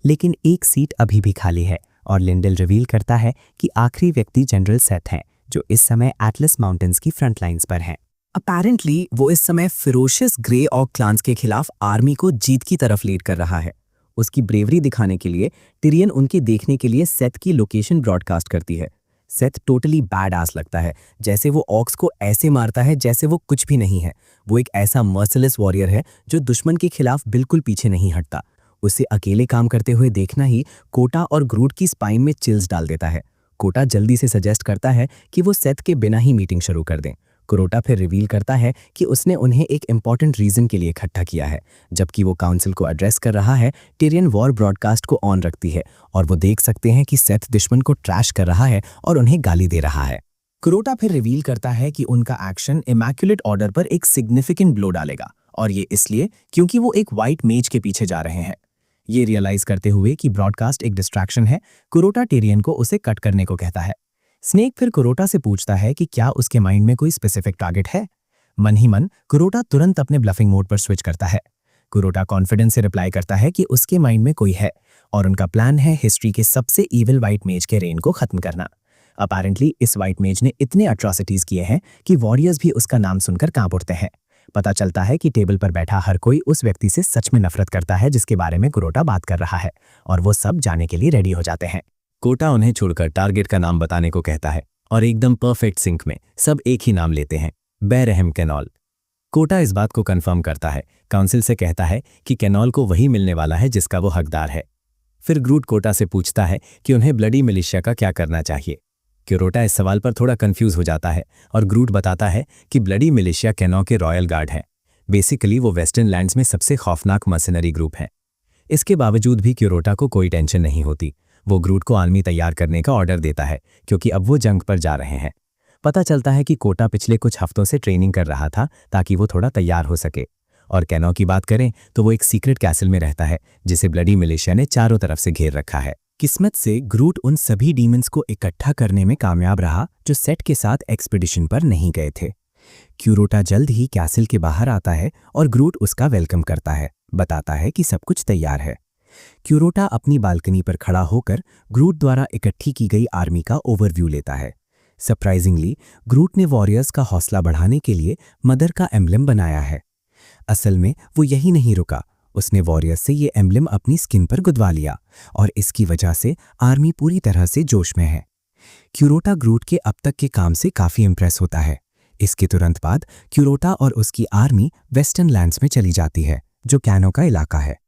लेकिन एक सीट अभी भी खाली है और लिंडल रिवील करता है कि आखिरी व्यक्ति जनरल सेथ हैं जो इस समय एटलस माउंटेन्स की फ्रंट लाइन्स पर हैं। अपेरेंटली वो इस समय फिरोशियस ग्रे ऑक क्लान्स के खिलाफ आर्मी को जीत की तरफ लीड कर रहा है। उसकी ब्रेवरी दिखाने के लिए टिरियन उनके देखने के लिए सेथ की लोकेशन ब्रॉडकास्ट करती है। सेथ टोटली बैड आस लगता है, जैसे वो ऑक्स को ऐसे मारता है जैसे वो कुछ भी नहीं है। वो एक ऐसा मर्सिलेस वॉरियर है जो दुश्मन के खिलाफ बिल्कुल पीछे नहीं हटता। उसे अकेले काम करते हुए देखना ही कोटा और ग्रूट की स्पाइन में चिल्स डाल देता है। कोटा जल्दी से सजेस्ट करता है कि वो सेथ के बिना ही मीटिंग शुरू कर दें। कुरोटा फिर रिवील करता है कि उसने उन्हें एक इंपॉर्टेंट रीजन के लिए इकट्ठा किया है। जबकि वो काउंसिल को एड्रेस कर रहा है, टिरियन वॉर ब्रॉडकास्ट को ऑन रखती है और वो देख सकते हैं कि सेथ दुश्मन को ट्रैश कर रहा है और उन्हें गाली दे रहा है। कुरोटा फिर रिवील करता है कि उनका एक्शन इमैक्युलेट ऑर्डर पर एक सिग्निफिकेंट ब्लो डालेगा, और ये इसलिए क्योंकि वो एक व्हाइट मेज के पीछे जा रहे हैं। ये रियलाइज करते हुए कि ब्रॉडकास्ट एक डिस्ट्रैक्शन है, कुरोटा टिरियन को उसे कट करने को कहता है। स्नेक फिर कुरोटा से पूछता है कि क्या उसके माइंड में कोई स्पेसिफिक टारगेट है। मन ही मन कुरोटा तुरंत अपने ब्लफिंग मोड पर स्विच करता है। कुरोटा कॉन्फिडेंस से रिप्लाई करता है कि उसके माइंड में कोई है और उनका प्लान है हिस्ट्री के सबसे ईविल व्हाइट मेज के रेन को खत्म करना। अपेरेंटली इस व्हाइट मेज ने इतने अट्रॉसिटीज किए हैं कि वॉरियर्स भी उसका नाम सुनकर कांप उठते हैं। पता चलता है कि टेबल पर बैठा हर कोई उस व्यक्ति से सच में नफरत करता है जिसके बारे में कुरोटा बात कर रहा है, और वो सब जाने के लिए रेडी हो जाते हैं। कोटा उन्हें छोड़कर टारगेट का नाम बताने को कहता है और एकदम परफेक्ट सिंक में सब एक ही नाम लेते हैं, बेरहम कैनॉल। कोटा इस बात को कंफर्म करता है, काउंसिल से कहता है कि कैनॉल को वही मिलने वाला है जिसका वो हकदार है। फिर ग्रूट कोटा से पूछता है कि उन्हें ब्लडी मिलिशिया का क्या करना चाहिए। क्यूरोटा इस सवाल पर थोड़ा कंफ्यूज हो जाता है और ग्रूट बताता है कि ब्लडी मिलिशिया कैनॉ के रॉयल गार्ड हैं। बेसिकली वो वेस्टर्न लैंड्स में सबसे खौफनाक मर्सिनरी ग्रुप है। इसके बावजूद भी क्यूरोटा को कोई टेंशन नहीं होती। वो ग्रूट को आर्मी तैयार करने का ऑर्डर देता है क्योंकि अब वो जंग पर जा रहे हैं। पता चलता है कि कोटा पिछले कुछ हफ्तों से ट्रेनिंग कर रहा था ताकि वो थोड़ा तैयार हो सके। और कैनॉ की बात करें तो वो एक सीक्रेट कैसल में रहता है जिसे ब्लडी मिलिशिया ने चारों तरफ से घेर रखा है। किस्मत से ग्रूट उन सभी डीमंस को इकट्ठा करने में कामयाब रहा जो सेट के साथ एक्सपीडिशन पर नहीं गए थे। क्यूरोटा जल्द ही कैसल के बाहर आता है और ग्रूट उसका वेलकम करता है, बताता है कि सब कुछ तैयार है। क्यूरोटा अपनी बालकनी पर खड़ा होकर ग्रूट द्वारा इकट्ठी की गई आर्मी का ओवरव्यू लेता है। सरप्राइजिंगली ग्रूट ने वॉरियर्स का हौसला बढ़ाने के लिए मदर का एम्ब्लेम बनाया है। असल में वो यही नहीं रुका, उसने वॉरियर्स से ये एम्ब्लेम अपनी स्किन पर गुदवा लिया और इसकी वजह से आर्मी पूरी तरह से जोश में है। क्यूरोटा ग्रूट के अब तक के काम से काफी इंप्रेस होता है। इसके तुरंत बाद क्यूरोटा और उसकी आर्मी वेस्टर्न लैंड्स में चली जाती है जो कैनो का इलाका है।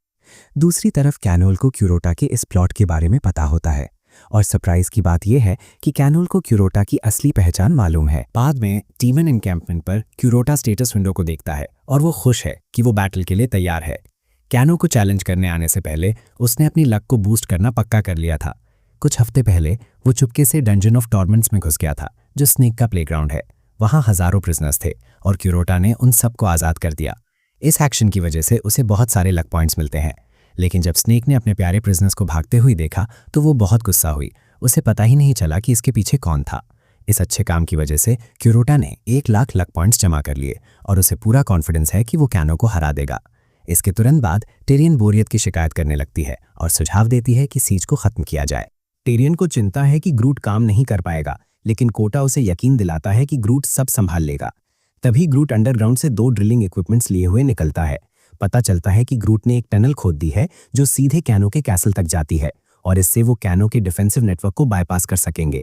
दूसरी तरफ कैनोल को क्यूरोटा के इस प्लॉट के बारे में पता होता है और सरप्राइज की बात यह है कि कैनोल को क्यूरोटा की असली पहचान मालूम है। बाद में टीमन एनकैंपमेंट पर क्यूरोटा स्टेटस विंडो को देखता है और वो खुश है कि वो बैटल के लिए तैयार है। कैनो को चैलेंज करने आने से पहले उसने अपनी लक को बूस्ट करना पक्का कर लिया था। कुछ हफ्ते पहले वो चुपके से डंजन ऑफ टॉर्मेंट्स में घुस गया था जो स्नेक का प्लेग्राउंड है। वहां हजारों प्रिजनर्स थे और क्यूरोटा ने उन सबको आज़ाद कर दिया। इस एक्शन की वजह से उसे बहुत सारे लक पॉइंट्स मिलते हैं। लेकिन जब स्नेक ने अपने प्यारे प्रिजनर्स को भागते हुए देखा तो वो बहुत गुस्सा हुई। उसे पता ही नहीं चला कि इसके पीछे कौन था। इस अच्छे काम की वजह से क्यूरोटा ने 1 लाख लक पॉइंट्स जमा कर लिए और उसे पूरा कॉन्फिडेंस है कि वो कैनो को हरा देगा। इसके तुरंत बाद टिरियन बोरियत की शिकायत करने लगती है और सुझाव देती है कि सीज को खत्म किया जाए। टिरियन को चिंता है कि ग्रूट काम नहीं कर पाएगा, लेकिन कोटा उसे यकीन दिलाता है कि ग्रूट सब संभाल लेगा। तभी ग्रूट अंडरग्राउंड से 2 ड्रिलिंग इक्विपमेंट्स लिए हुए निकलता है। पता चलता है कि ग्रूट ने एक टनल खोद दी है जो सीधे कैनो के कैसल तक जाती है और इससे वो कैनो के डिफेंसिव नेटवर्क को बाईपास कर सकेंगे।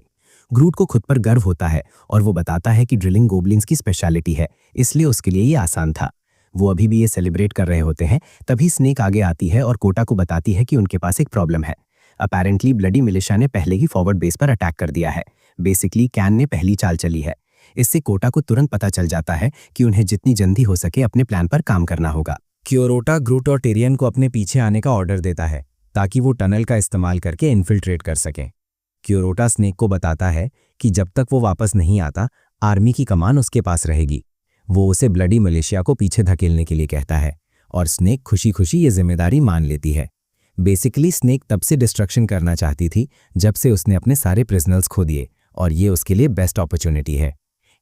ग्रूट को खुद पर गर्व होता है और वो बताता है कि ड्रिलिंग गोब्लिन्स की स्पेशलिटी है, इसलिए उसके लिए ये आसान था। वो अभी भी ये सेलिब्रेट कर रहे होते हैं, तभी स्नेक आगे आती है और कोटा को बताती है कि उनके पास एक प्रॉब्लम है। अपेरेंटली ब्लडी मिलिशिया ने पहले ही फॉरवर्ड बेस पर अटैक कर दिया है। बेसिकली कैन ने पहली चाल चली है। इससे कोटा को तुरंत पता चल जाता है कि उन्हें जितनी जल्दी हो सके अपने प्लान पर काम करना होगा। क्यूरोटा ग्रूट और टिरियन को अपने पीछे आने का ऑर्डर देता है ताकि वो टनल का इस्तेमाल करके इन्फिल्ट्रेट कर सकें। क्यूरोटा स्नेक को बताता है कि जब तक वो वापस नहीं आता आर्मी की कमान उसके पास रहेगी। वो उसे ब्लडी मिलिशिया को पीछे धकेलने के लिए कहता है और स्नेक खुशी खुशी ये जिम्मेदारी मान लेती है। बेसिकली स्नेक तब से डिस्ट्रक्शन करना चाहती थी जब से उसने अपने सारे प्रिजनर्स खो दिए और ये उसके लिए बेस्ट अपॉर्चुनिटी है।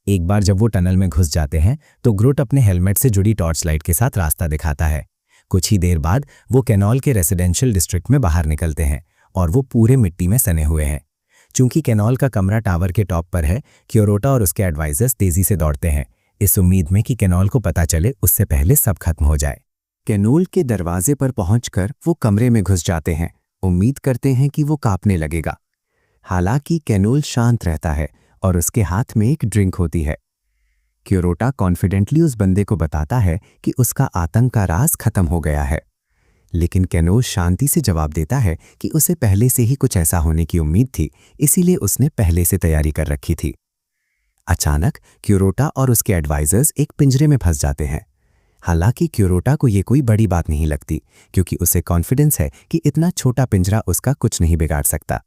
एक बार जब वो टनल में घुस जाते हैं तो ग्रूट अपने हेलमेट से जुड़ी टॉर्च लाइट के साथ रास्ता दिखाता है। कुछ ही देर बाद वो कैनॉल के रेसिडेंशियल डिस्ट्रिक्ट में बाहर निकलते हैं और वो पूरे मिट्टी में सने हुए हैं। चूंकि कैनॉल का कमरा टावर के टॉप पर है, क्यूरोटा और उसके एडवाइजर्स तेजी से दौड़ते हैं इस उम्मीद में कि कैनॉल को पता चले उससे पहले सब खत्म हो जाए। कैनोल के दरवाजे पर पहुंचकर वो कमरे में घुस जाते हैं, उम्मीद करते हैं कि वो कांपने लगेगा। हालांकि कैनोल शांत रहता है और उसके हाथ में एक ड्रिंक होती है। क्यूरोटा कॉन्फिडेंटली उस बंदे को बताता है कि उसका आतंक का राज खत्म हो गया है, लेकिन कैनोल शांति से जवाब देता है कि उसे पहले से ही कुछ ऐसा होने की उम्मीद थी, इसीलिए उसने पहले से तैयारी कर रखी थी। अचानक क्यूरोटा और उसके एडवाइजर्स एक पिंजरे में फंस जाते हैं। हालांकि क्यूरोटा को ये कोई बड़ी बात नहीं लगती, क्योंकि उसे कॉन्फिडेंस है कि इतना छोटा पिंजरा उसका कुछ नहीं बिगाड़ सकता।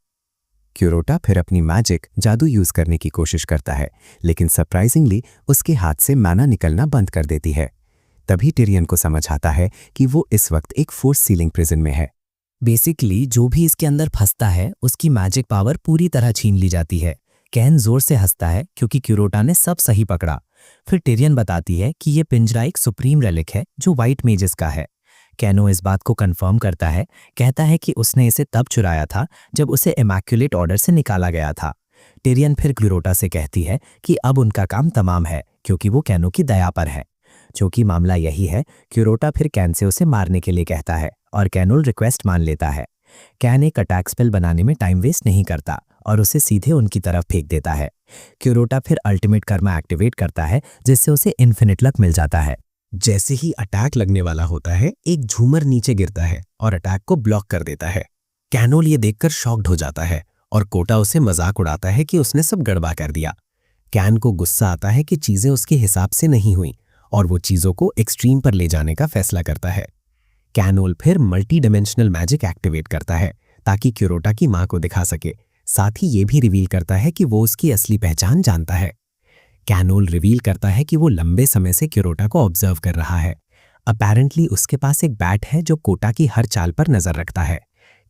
क्यूरोटा फिर अपनी मैजिक जादू यूज करने की कोशिश करता है, लेकिन सरप्राइजिंगली उसके हाथ से मैना निकलना बंद कर देती है। तभी टिरियन को समझ आता है कि वो इस वक्त एक फोर्स सीलिंग प्रिजन में है। बेसिकली जो भी इसके अंदर फंसता है उसकी मैजिक पावर पूरी तरह छीन ली जाती है। कैन जोर से हंसता है क्योंकि क्यूरोटा ने सब सही पकड़ा। फिर टिरियन बताती है कि ये पिंजरा एक सुप्रीम रेलिक है जो व्हाइट मेजेस का है। कैनो इस बात को कंफर्म करता है, कहता है कि उसने इसे तब चुराया था जब उसे इमैक्युलेट ऑर्डर से निकाला गया था। टिरियन फिर क्यूरोटा से कहती है कि अब उनका काम तमाम है क्योंकि वो कैनो की दया पर है। जो कि मामला यही है, क्यूरोटा फिर कैन से उसे मारने के लिए कहता है और कैनोल रिक्वेस्ट मान लेता है। कैन एक अटैक स्पेल बनाने में टाइम वेस्ट नहीं करता और उसे सीधे उनकी तरफ फेंक देता है। क्यूरोटा फिर अल्टीमेट कर्मा एक्टिवेट करता है जिससे उसे इन्फिनिट लक मिल जाता है। जैसे ही अटैक लगने वाला होता है, एक झूमर नीचे गिरता है और अटैक को ब्लॉक कर देता है। कैनोल ये देखकर शॉक्ड हो जाता है और कोटा उसे मजाक उड़ाता है कि उसने सब गड़बड़ कर दिया। कैन को गुस्सा आता है कि चीजें उसके हिसाब से नहीं हुई और वो चीजों को एक्सट्रीम पर ले जाने का फैसला करता है। कैनोल फिर मल्टी डायमेंशनल मैजिक एक्टिवेट करता है ताकि क्यूरोटा की मां को दिखा सके। साथ ही ये भी रिवील करता है कि वो उसकी असली पहचान जानता है। कैनोल रिवील करता है कि वो लंबे समय से क्यूरोटा को ऑब्जर्व कर रहा है। अपैरेंटली उसके पास एक बैट है जो कोटा की हर चाल पर नजर रखता है।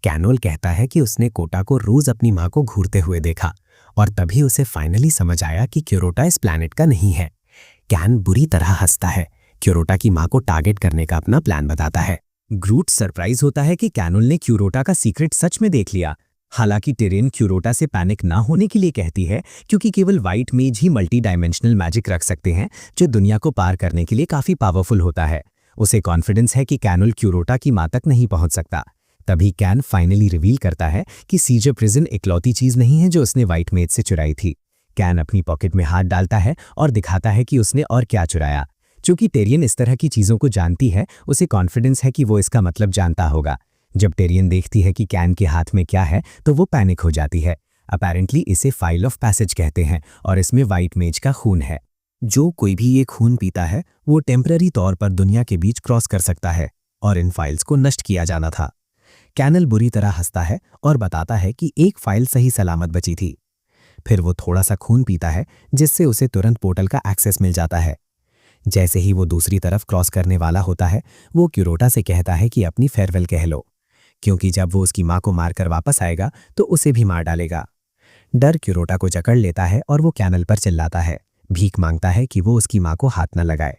कैनोल कहता है कि उसने कोटा को रोज अपनी मां को घूरते हुए देखा और तभी उसे फाइनली समझ आया कि क्यूरोटा इस प्लैनेट का नहीं है। कैन बुरी तरह हंसता है, क्यूरोटा की मां को टारगेट करने का अपना प्लान बताता है। ग्रूट सरप्राइज होता है कि कैनोल ने क्यूरोटा का सीक्रेट सच में देख लिया। हालांकि टिरियन क्यूरोटा से पैनिक ना होने के लिए कहती है, क्योंकि केवल व्हाइट मेज ही मल्टी डायमेंशनल मैजिक रख सकते हैं जो दुनिया को पार करने के लिए काफी पावरफुल होता है। उसे कॉन्फिडेंस है कि कैनोल क्यूरोटा की मां तक नहीं पहुंच सकता। तभी कैन फाइनली रिवील करता है कि सीजर प्रिजन इकलौती चीज नहीं है जो उसने व्हाइट मेज से चुराई थी। कैन अपनी पॉकेट में हाथ डालता है और दिखाता है कि उसने और क्या चुराया। चूंकि टेरियन इस तरह की चीजों को जानती है, उसे कॉन्फिडेंस है कि वो इसका मतलब जानता होगा। जब टेरियन देखती है कि कैन के हाथ में क्या है तो वो पैनिक हो जाती है। अपैरेंटली इसे फाइल ऑफ पैसेज कहते हैं और इसमें व्हाइट मेज का खून है। जो कोई भी ये खून पीता है वो टेम्पररी तौर पर दुनिया के बीच क्रॉस कर सकता है और इन फाइल्स को नष्ट किया जाना था। कैनल बुरी तरह हंसता है और बताता है कि एक फाइल सही सलामत बची थी। फिर वो थोड़ा सा खून पीता है जिससे उसे तुरंत पोर्टल का एक्सेस मिल जाता है। जैसे ही वो दूसरी तरफ क्रॉस करने वाला होता है, वो क्यूरोटा से कहता है कि अपनी फेयरवेल कह लो, क्योंकि जब वो उसकी मां को मारकर वापस आएगा तो उसे भी मार डालेगा। डर क्यूरोटा को जकड़ लेता है और वो कैनल पर चिल्लाता है, भीख मांगता है कि वो उसकी मां को हाथ न लगाए।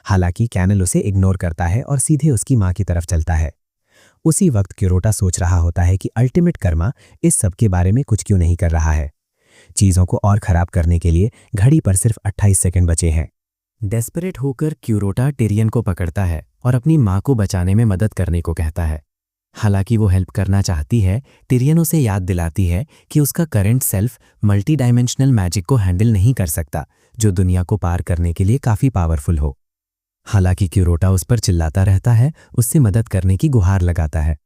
हालांकि कैनल उसे इग्नोर करता है और सीधे उसकी मां की तरफ चलता है। उसी वक्त क्यूरोटा सोच रहा होता है कि अल्टीमेट कर्मा इस सब के बारे में कुछ क्यों नहीं कर रहा है। चीजों को और खराब करने के लिए घड़ी पर सिर्फ 28 सेकंड बचे हैं। डेस्परेट होकर क्यूरोटा टिरियन को पकड़ता है और अपनी मां को बचाने में मदद करने को कहता है। हालांकि वो हेल्प करना चाहती है, टिरियन उसे याद दिलाती है कि उसका current self multi dimensional magic को हैंडल नहीं कर सकता, जो दुनिया को पार करने के लिए काफी पावरफुल हो। हालांकि क्यूरोटा उस पर चिल्लाता रहता है, उससे मदद करने की गुहार लगाता है।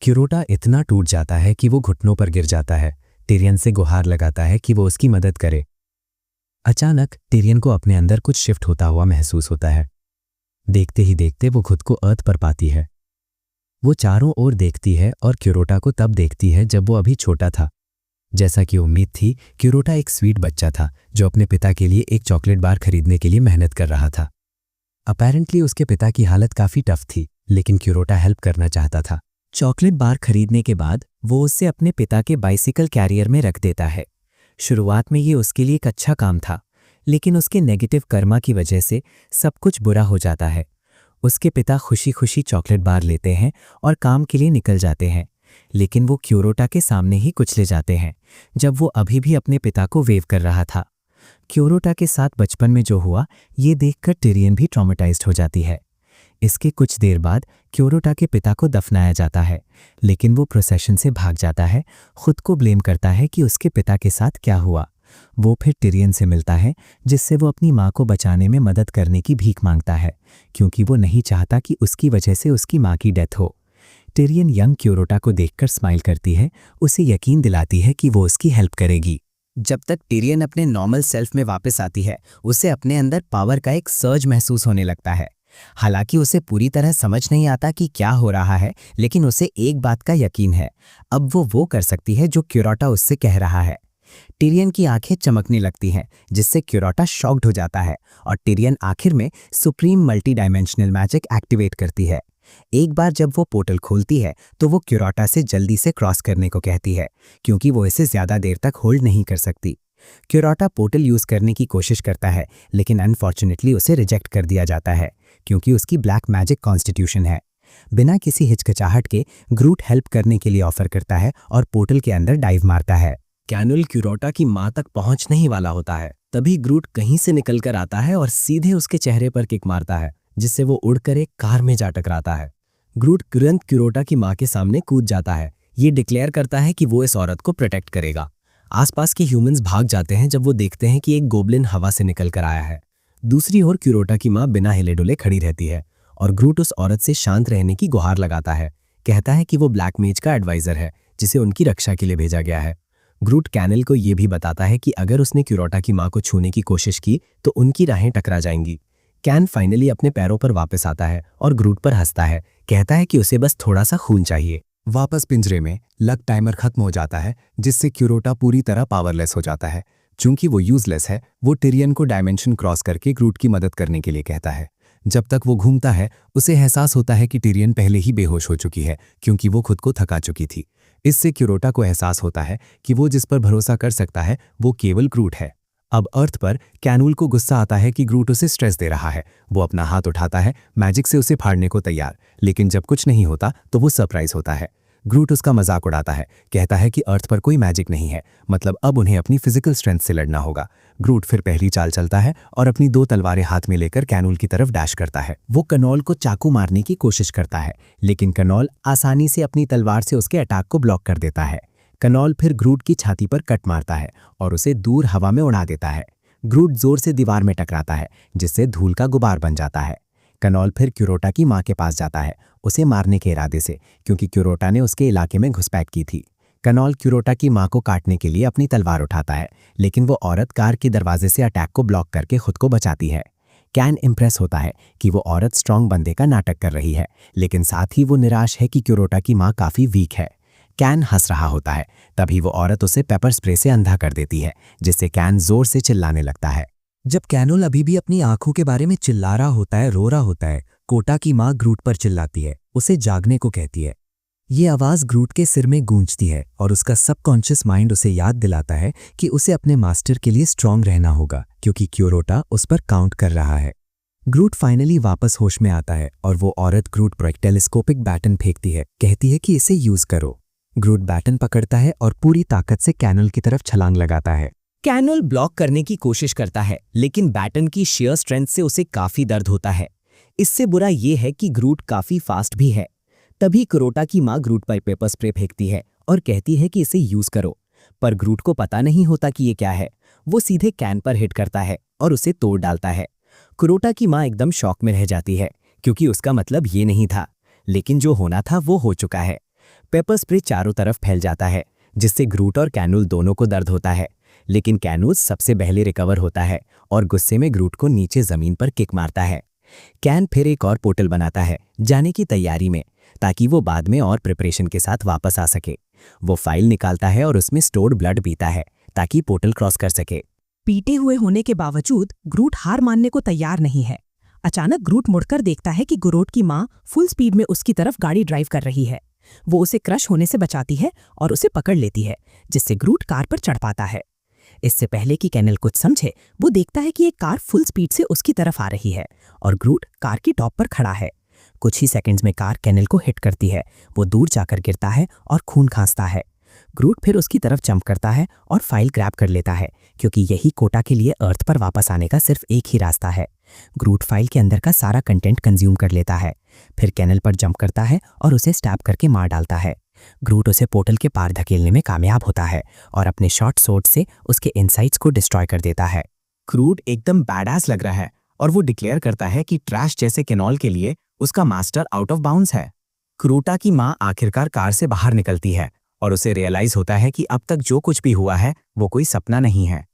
क्यूरोटा इतना टूट जाता है कि वो घुटनों पर गिर जाता है। टिरियन से गुहार लगाता है कि वो उसकी मदद करे। अचानक टिरियन को अपने अंदर कुछ शिफ्ट होता हुआ महसूस होता है। देखते ही देखते वो खुद को अर्थ पर पाती है। वो चारों ओर देखती है और क्यूरोटा को तब देखती है जब वो अभी छोटा था। जैसा कि उम्मीद थी, क्यूरोटा एक स्वीट बच्चा था जो अपने पिता के लिए एक चॉकलेट बार खरीदने के लिए मेहनत कर रहा था। अपैरेंटली उसके पिता की हालत काफी टफ थी, लेकिन क्यूरोटा हेल्प करना चाहता था। चॉकलेट बार खरीदने के बाद वो उसे अपने पिता के बाइसिकल कैरियर में रख देता है। शुरुआत में ये उसके लिए एक अच्छा काम था, लेकिन उसके नेगेटिव कर्मा की वजह से सब कुछ बुरा हो जाता है। उसके पिता खुशी खुशी चॉकलेट बार लेते हैं और काम के लिए निकल जाते हैं, लेकिन वो क्यूरोटा के सामने ही कुचले जाते हैं जब वो अभी भी अपने पिता को वेव कर रहा था। क्यूरोटा के साथ बचपन में जो हुआ ये देखकर टिरियन भी ट्रॉमेटाइज्ड हो जाती है। इसके कुछ देर बाद क्यूरोटा के पिता को दफनाया जाता है, लेकिन वो प्रोसेशन से भाग जाता है, खुद को ब्लेम करता है कि उसके पिता के साथ क्या हुआ। वो फिर टिरियन से मिलता है, जिससे वो अपनी माँ को बचाने में मदद करने की भीख मांगता है, क्योंकि वो नहीं चाहता कि उसकी वजह से उसकी माँ की डेथ हो। टिरियन यंग क्यूरोटा को देखकर स्माइल करती है, उसे यकीन दिलाती है कि वो उसकी हेल्प करेगी। जब तक टिरियन अपने नॉर्मल सेल्फ में वापस आती है, उसे अपने अंदर पावर का एक सर्ज महसूस होने लगता है। हालांकि उसे पूरी तरह समझ नहीं आता कि क्या हो रहा है, लेकिन उसे एक बात का यकीन है, अब वो कर सकती है जो क्यूरोटा उससे कह रहा है। टिरियन की आंखें चमकने लगती हैं, जिससे क्यूरोटा शॉक्ड हो जाता है और टिरियन आखिर में supreme multi dimensional magic activate करती है। एक बार जब वो पोर्टल खोलती है तो वो क्यूरोटा से जल्दी से क्रॉस करने को कहती है, क्योंकि वो इसे ज्यादा देर तक होल्ड नहीं कर सकती। क्यूरोटा पोर्टल यूज करने की कोशिश करता है, लेकिन अनफॉर्चुनेटली उसे रिजेक्ट कर दिया जाता है, क्योंकि उसकी ब्लैक मैजिक कॉन्स्टिट्यूशन है। बिना किसी हिचकिचाहट के ग्रूट हेल्प करने के लिए ऑफर करता है और पोर्टल के अंदर डाइव मारता है। कैनुल क्यूरोटा की माँ तक पहुंच नहीं वाला होता है, तभी ग्रूट कहीं से निकलकर आता है और सीधे उसके चेहरे पर किक मारता है, जिससे वो उड़कर एक कार में जा टकराता है। ग्रूट तुरंत क्यूरोटा की माँ के सामने कूद जाता है, ये डिक्लेयर करता है कि वो इस औरत को प्रोटेक्ट करेगा। आसपास के ह्यूमंस भाग जाते हैं जब वो देखते हैं कि एक गोब्लिन हवा से निकल कर आया है। दूसरी ओर क्यूरोटा की माँ बिना हिले डुले खड़ी रहती है और ग्रूट उस औरत से शांत रहने की गुहार लगाता है, कहता है कि वो ब्लैक मेज का एडवाइजर है, जिसे उनकी रक्षा के लिए भेजा गया है। ग्रूट कैनल को ये भी बताता है कि अगर उसने क्यूरोटा की माँ को छूने की कोशिश की तो उनकी राहें टकरा जाएंगी। कैन फाइनली अपने पैरों पर वापस आता है और ग्रूट पर हंसता है, कहता है कि उसे बस थोड़ा सा खून चाहिए। वापस पिंजरे में लक टाइमर खत्म हो जाता है, जिससे क्यूरोटा पूरी तरह पावरलेस हो जाता है। चूंकि वो यूजलेस है, वो टिरियन को डायमेंशन क्रॉस करके ग्रूट की मदद करने के लिए कहता है। जब तक वो घूमता है, उसे एहसास होता है कि टिरियन पहले ही बेहोश हो चुकी है, क्योंकि वो खुद को थका चुकी थी। इससे क्यूरोटा को एहसास होता है कि वो जिस पर भरोसा कर सकता है वो केवल ग्रूट है। अब अर्थ पर कैनुल को गुस्सा आता है कि ग्रूट उसे स्ट्रेस दे रहा है। वो अपना हाथ उठाता है, मैजिक से उसे फाड़ने को तैयार, लेकिन जब कुछ नहीं होता तो वो सरप्राइज होता है। ग्रूट उसका मजाक उड़ाता है, कहता है कि अर्थ पर कोई मैजिक नहीं है, मतलब अब उन्हें अपनी फिजिकल स्ट्रेंथ से लड़ना होगा। ग्रूट फिर पहली चाल चलता है और अपनी 2 तलवारें हाथ में लेकर कैनुल की तरफ डैश करता है। वो कनॉल को चाकू मारने की कोशिश करता है, लेकिन कनॉल आसानी से अपनी तलवार से उसके अटैक को ब्लॉक कर देता है। कनॉल फिर ग्रूट की छाती पर कट मारता है और उसे दूर हवा में उड़ा देता है। ग्रूट जोर से दीवार में टकराता है, जिससे धूल का गुबार बन जाता है। कनॉल फिर क्यूरोटा की माँ के पास जाता है, उसे मारने के इरादे से, क्योंकि क्यूरोटा ने उसके इलाके में घुसपैठ की थी। कनॉल क्यूरोटा की माँ को काटने के लिए अपनी तलवार उठाता है, लेकिन वो औरत कार के दरवाजे से अटैक को ब्लॉक करके खुद को बचाती है। कैन इम्प्रेस होता है कि वो औरत स्ट्रांग बंदे का नाटक कर रही है, लेकिन साथ ही वो निराश है कि क्यूरोटा की माँ काफी वीक है। कैन हंस रहा होता है, तभी वो औरत उसे पेपर स्प्रे से अंधा कर देती है, जिससे कैन जोर से चिल्लाने लगता है। जब कैनुल अभी भी अपनी आंखों के बारे में चिल्ला रहा होता है, रो रहा होता है, कोटा की माँ ग्रूट पर चिल्लाती है, उसे जागने को कहती है। ये आवाज ग्रूट के सिर में गूंजती है और उसका सबकॉन्शियस माइंड उसे याद दिलाता है कि उसे अपने मास्टर के लिए स्ट्रांग रहना होगा, क्योंकि क्यूरोटा उस पर काउंट कर रहा है। ग्रूट फाइनली वापस होश में आता है और वो औरत ग्रूट पर एक टेलीस्कोपिक बैटन फेंकती है, कहती है कि इसे यूज करो। ग्रूट बैटन पकड़ता है और पूरी ताकत से कैनुल की तरफ छलांग लगाता है। कैनुल ब्लॉक करने की कोशिश करता है, लेकिन बैटन की शेयर स्ट्रेंथ से उसे काफी दर्द होता है। इससे बुरा ये है कि ग्रूट काफी फास्ट भी है। तभी क्यूरोटा की माँ ग्रूट पर पेपर स्प्रे फेंकती है और कहती है कि इसे यूज करो, पर ग्रूट को पता नहीं होता कि ये क्या है। वो सीधे कैन पर हिट करता है और उसे तोड़ डालता है। क्यूरोटा की माँ एकदम शॉक में रह जाती है, क्योंकि उसका मतलब ये नहीं था, लेकिन जो होना था वो हो चुका है। पेपर स्प्रे चारों तरफ फैल जाता है, जिससे ग्रूट और कैनुल दोनों को दर्द होता है, लेकिन कैनुल सबसे पहले रिकवर होता है और गुस्से में ग्रूट को नीचे जमीन पर किक मारता है। कैन फिर एक और पोर्टल बनाता है जाने की तैयारी में, ताकि वो बाद में और प्रिपरेशन के साथ वापस आ सके। वो फाइल निकालता है और उसमें स्टोर्ड ब्लड पीता है ताकि पोर्टल क्रॉस कर सके। पीटे हुए होने के बावजूद ग्रूट हार मानने को तैयार नहीं है। अचानक ग्रूट मुड़कर देखता है कि ग्रूट की माँ फुल स्पीड में उसकी तरफ गाड़ी ड्राइव कर रही है। वो उसे क्रश होने से बचाती है और उसे पकड़ लेती है, जिससे ग्रूट कार पर चढ़ पाता है। इससे पहले कि कैनल कुछ समझे, वो देखता है कि एक कार फुल स्पीड से उसकी तरफ आ रही है और ग्रूट कार की टॉप पर खड़ा है। कुछ ही सेकंड्स में कार कैनल को हिट करती है। वो दूर जाकर गिरता है और खून खांसता है। ग्रूट फिर उसकी तरफ जंप करता है और फाइल ग्रैब कर लेता है, क्योंकि यही कोटा के लिए अर्थ पर वापस आने का सिर्फ एक ही रास्ता है। ग्रूट फाइल के अंदर का सारा कंटेंट कंज्यूम कर लेता है, फिर कैनल पर जंप करता है और उसे स्टैब करके मार डालता है। ग्रूट उसे पोर्टल के पार धकेलने में कामयाब होता है और अपने शॉर्ट स्वॉर्ड से उसके इनसाइट्स को डिस्ट्रॉय कर देता है। ग्रूट एकदम बैडास लग रहा है और वो डिक्लेयर करता है कि ट्रैश जैसे कैनॉल के लिए उसका मास्टर आउट ऑफ बाउंड्स है। क्रूटा की माँ आखिरकार कार से बाहर निकलती है और उसे रियलाइज होता है कि अब तक जो कुछ भी हुआ है वो कोई सपना नहीं है।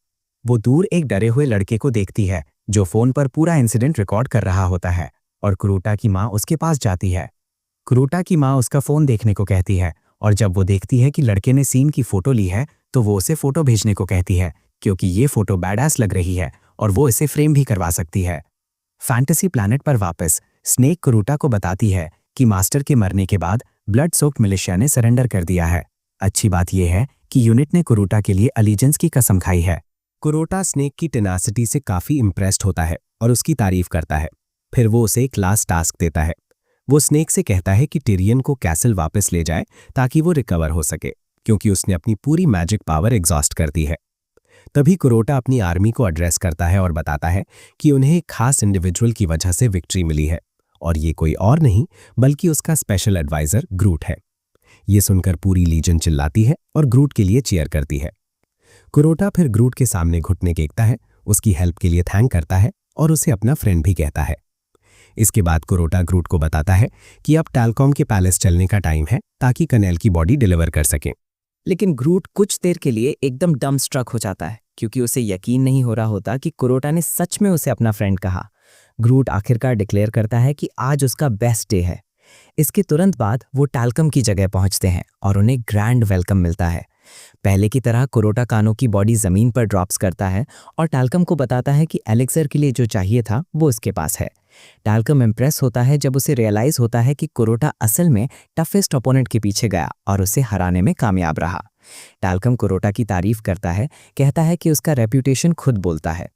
वो दूर एक डरे हुए लड़के को देखती है जो फोन पर पूरा इंसिडेंट रिकॉर्ड कर रहा होता है और क्रूटा की माँ उसके पास जाती है। क्रूटा की माँ उसका फोन देखने को कहती है और जब वो देखती है कि लड़के ने सीन की फोटो ली है तो वो उसे फोटो भेजने को कहती है क्योंकि ये फोटो बैडास लग रही है और वो इसे फ्रेम भी करवा सकती है। फैंटेसी प्लैनेट पर वापस स्नेक क्रूटा को बताती है कि मास्टर के मरने के बाद ब्लड सोक्ड मिलिशिया ने सरेंडर कर दिया है। अच्छी बात यह है कि यूनिट ने क्रूटा के लिए अलीजेंस की कसम खाई है। क्रूटा स्नेक की टेनासिटी से काफी इम्प्रेस्ड होता है और उसकी तारीफ करता है। फिर वो उसे एक लास्ट टास्क देता है। वो स्नेक से कहता है कि टिरियन को कैसल वापस ले जाए ताकि वो रिकवर हो सके, क्योंकि उसने अपनी पूरी मैजिक पावर एग्जॉस्ट कर दी है। तभी क्रूटा अपनी आर्मी को एड्रेस करता है और बताता है कि उन्हें एक खास इंडिविजुअल की वजह से विक्ट्री मिली है और ये कोई और नहीं बल्कि उसका स्पेशल एडवाइजर ग्रूट है। ये सुनकर पूरी लीजन चिल्लाती है और ग्रूट के लिए चीयर करती है। क्रूटा फिर ग्रूट के सामने घुटने टेकता है, उसकी हेल्प के लिए थैंक करता है और उसे अपना फ्रेंड भी कहता है। इसके बाद क्रूटा ग्रूट को बताता है कि अब टैलकॉम के पैलेस चलने का टाइम है ताकि कनेल की बॉडी डिलीवर कर सके। लेकिन ग्रूट कुछ देर के लिए एकदम डम स्ट्रक हो जाता है क्योंकि उसे यकीन नहीं हो रहा होता कि क्रूटा ने सच में उसे अपना फ्रेंड कहा। ग्रूट आखिरकार डिक्लेयर करता है कि आज उसका बेस्ट डे है। इसके तुरंत बाद वो टैलकम की जगह पहुंचते हैं और उन्हें ग्रैंड वेलकम मिलता है। पहले की तरह क्रूटा कानो की बॉडी जमीन पर ड्रॉप्स करता है और टैलकम को बताता है कि एलेक्सर के लिए जो चाहिए था वो उसके पास है। टैलकम इम्प्रेस होता है जब उसे रियलाइज होता है कि क्रूटा असल में टफेस्ट ओपोनेंट के पीछे गया और उसे हराने में कामयाब रहा। टैलकम क्रूटा की तारीफ करता है, कहता है कि उसका रेप्यूटेशन खुद बोलता है।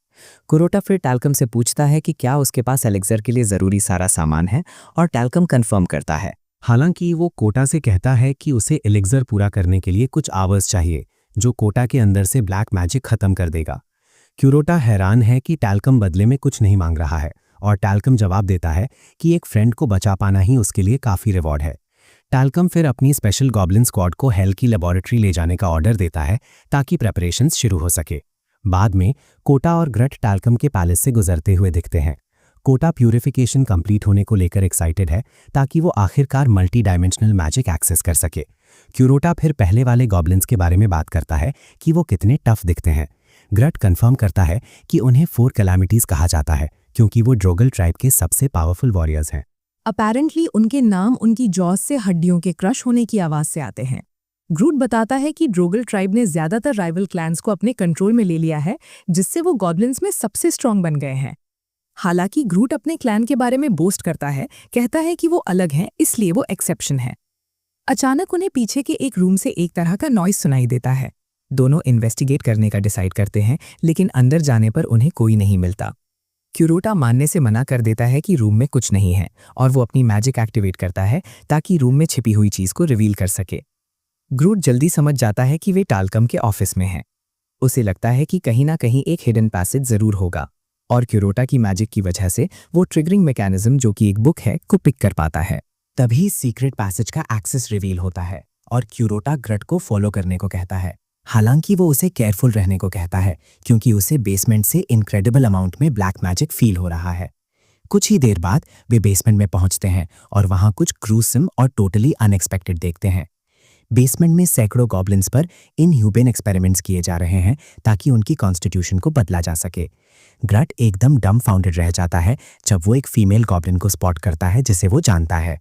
क्रूटा फिर टैलकम से पूछता है कि क्या उसके पास एलेक्सर के लिए ज़रूरी सारा सामान है और टैलकम कंफर्म करता है। हालांकि वो कोटा से कहता है कि उसे एलेक्सर पूरा करने के लिए कुछ आवर्स चाहिए जो कोटा के अंदर से ब्लैक मैजिक खत्म कर देगा। क्रूटा हैरान है कि टैलकम बदले में कुछ नहीं मांग रहा है और टैलकम जवाब देता है कि एक फ्रेंड को बचा पाना ही उसके लिए काफ़ी रिवॉर्ड है। टैलकम फिर अपनी स्पेशल गॉब्लिन स्क्वाड को हेल की लेबोरेटरी ले जाने का ऑर्डर देता है ताकि प्रेपरेशंस शुरू हो सके। बाद में कोटा और ग्रट टैलकम के पैलेस से गुजरते हुए दिखते हैं। कोटा प्यूरिफिकेशन कंप्लीट होने को लेकर एक्साइटेड है ताकि वो आखिरकार मल्टी डायमेंशनल मैजिक एक्सेस कर सके। क्रूटा फिर पहले वाले गॉब्लिन्स के बारे में बात करता है कि वो कितने टफ दिखते हैं। ग्रट कंफर्म करता है कि उन्हें 4 कैलामिटीज कहा जाता है क्योंकि वो ड्रोगल ट्राइब के सबसे पावरफुल वॉरियर्स हैं। अपेरेंटली उनके नाम उनकी जॉस से हड्डियों के क्रश होने की आवाज से आते हैं। ग्रूट बताता है कि ड्रोगल ट्राइब ने ज्यादातर राइवल क्लैंस को अपने कंट्रोल में ले लिया है, जिससे वो गॉब्लिन्स में सबसे स्ट्रांग बन गए हैं। हालांकि ग्रूट अपने क्लैन के बारे में बोस्ट करता है, कहता है कि वो अलग हैं, इसलिए वो एक्सेप्शन है। अचानक उन्हें पीछे के एक रूम से एक तरह का नॉइज सुनाई देता है। दोनों इन्वेस्टिगेट करने का डिसाइड करते हैं, लेकिन अंदर जाने पर उन्हें कोई नहीं मिलता। क्रूटा मानने से मना कर देता है कि रूम में कुछ नहीं है और वो अपनी मैजिक एक्टिवेट करता है ताकि रूम में छिपी हुई चीज को रिवील कर सके। ग्रूट जल्दी समझ जाता है कि वे टैलकम के ऑफिस में हैं। उसे लगता है कि कहीं ना कहीं एक हिडन पैसेज जरूर होगा और क्रूटा की मैजिक की वजह से वो ट्रिगरिंग मैकेनिज्म जो कि एक बुक है को पिक कर पाता है। तभी सीक्रेट पैसेज का एक्सेस रिवील होता है और क्रूटा ग्रट को फॉलो करने को कहता है। हालांकि वो उसे केयरफुल रहने को कहता है क्योंकि उसे बेसमेंट से इनक्रेडिबल अमाउंट में ब्लैक मैजिक फील हो रहा है। कुछ ही देर बाद वे बेसमेंट में पहुंचते हैं और वहां कुछ ग्रूसम और टोटली अनएक्सपेक्टेड देखते हैं। बेसमेंट में सैकड़ों गॉब्लिन्स पर इनह्यूमन एक्सपेरिमेंट्स किए जा रहे हैं ताकि उनकी कॉन्स्टिट्यूशन को बदला जा सके। ग्रट एकदम डम फाउंडेड रह जाता है जब वो एक फीमेल गॉब्लिन को स्पॉट करता है जिसे वो जानता है।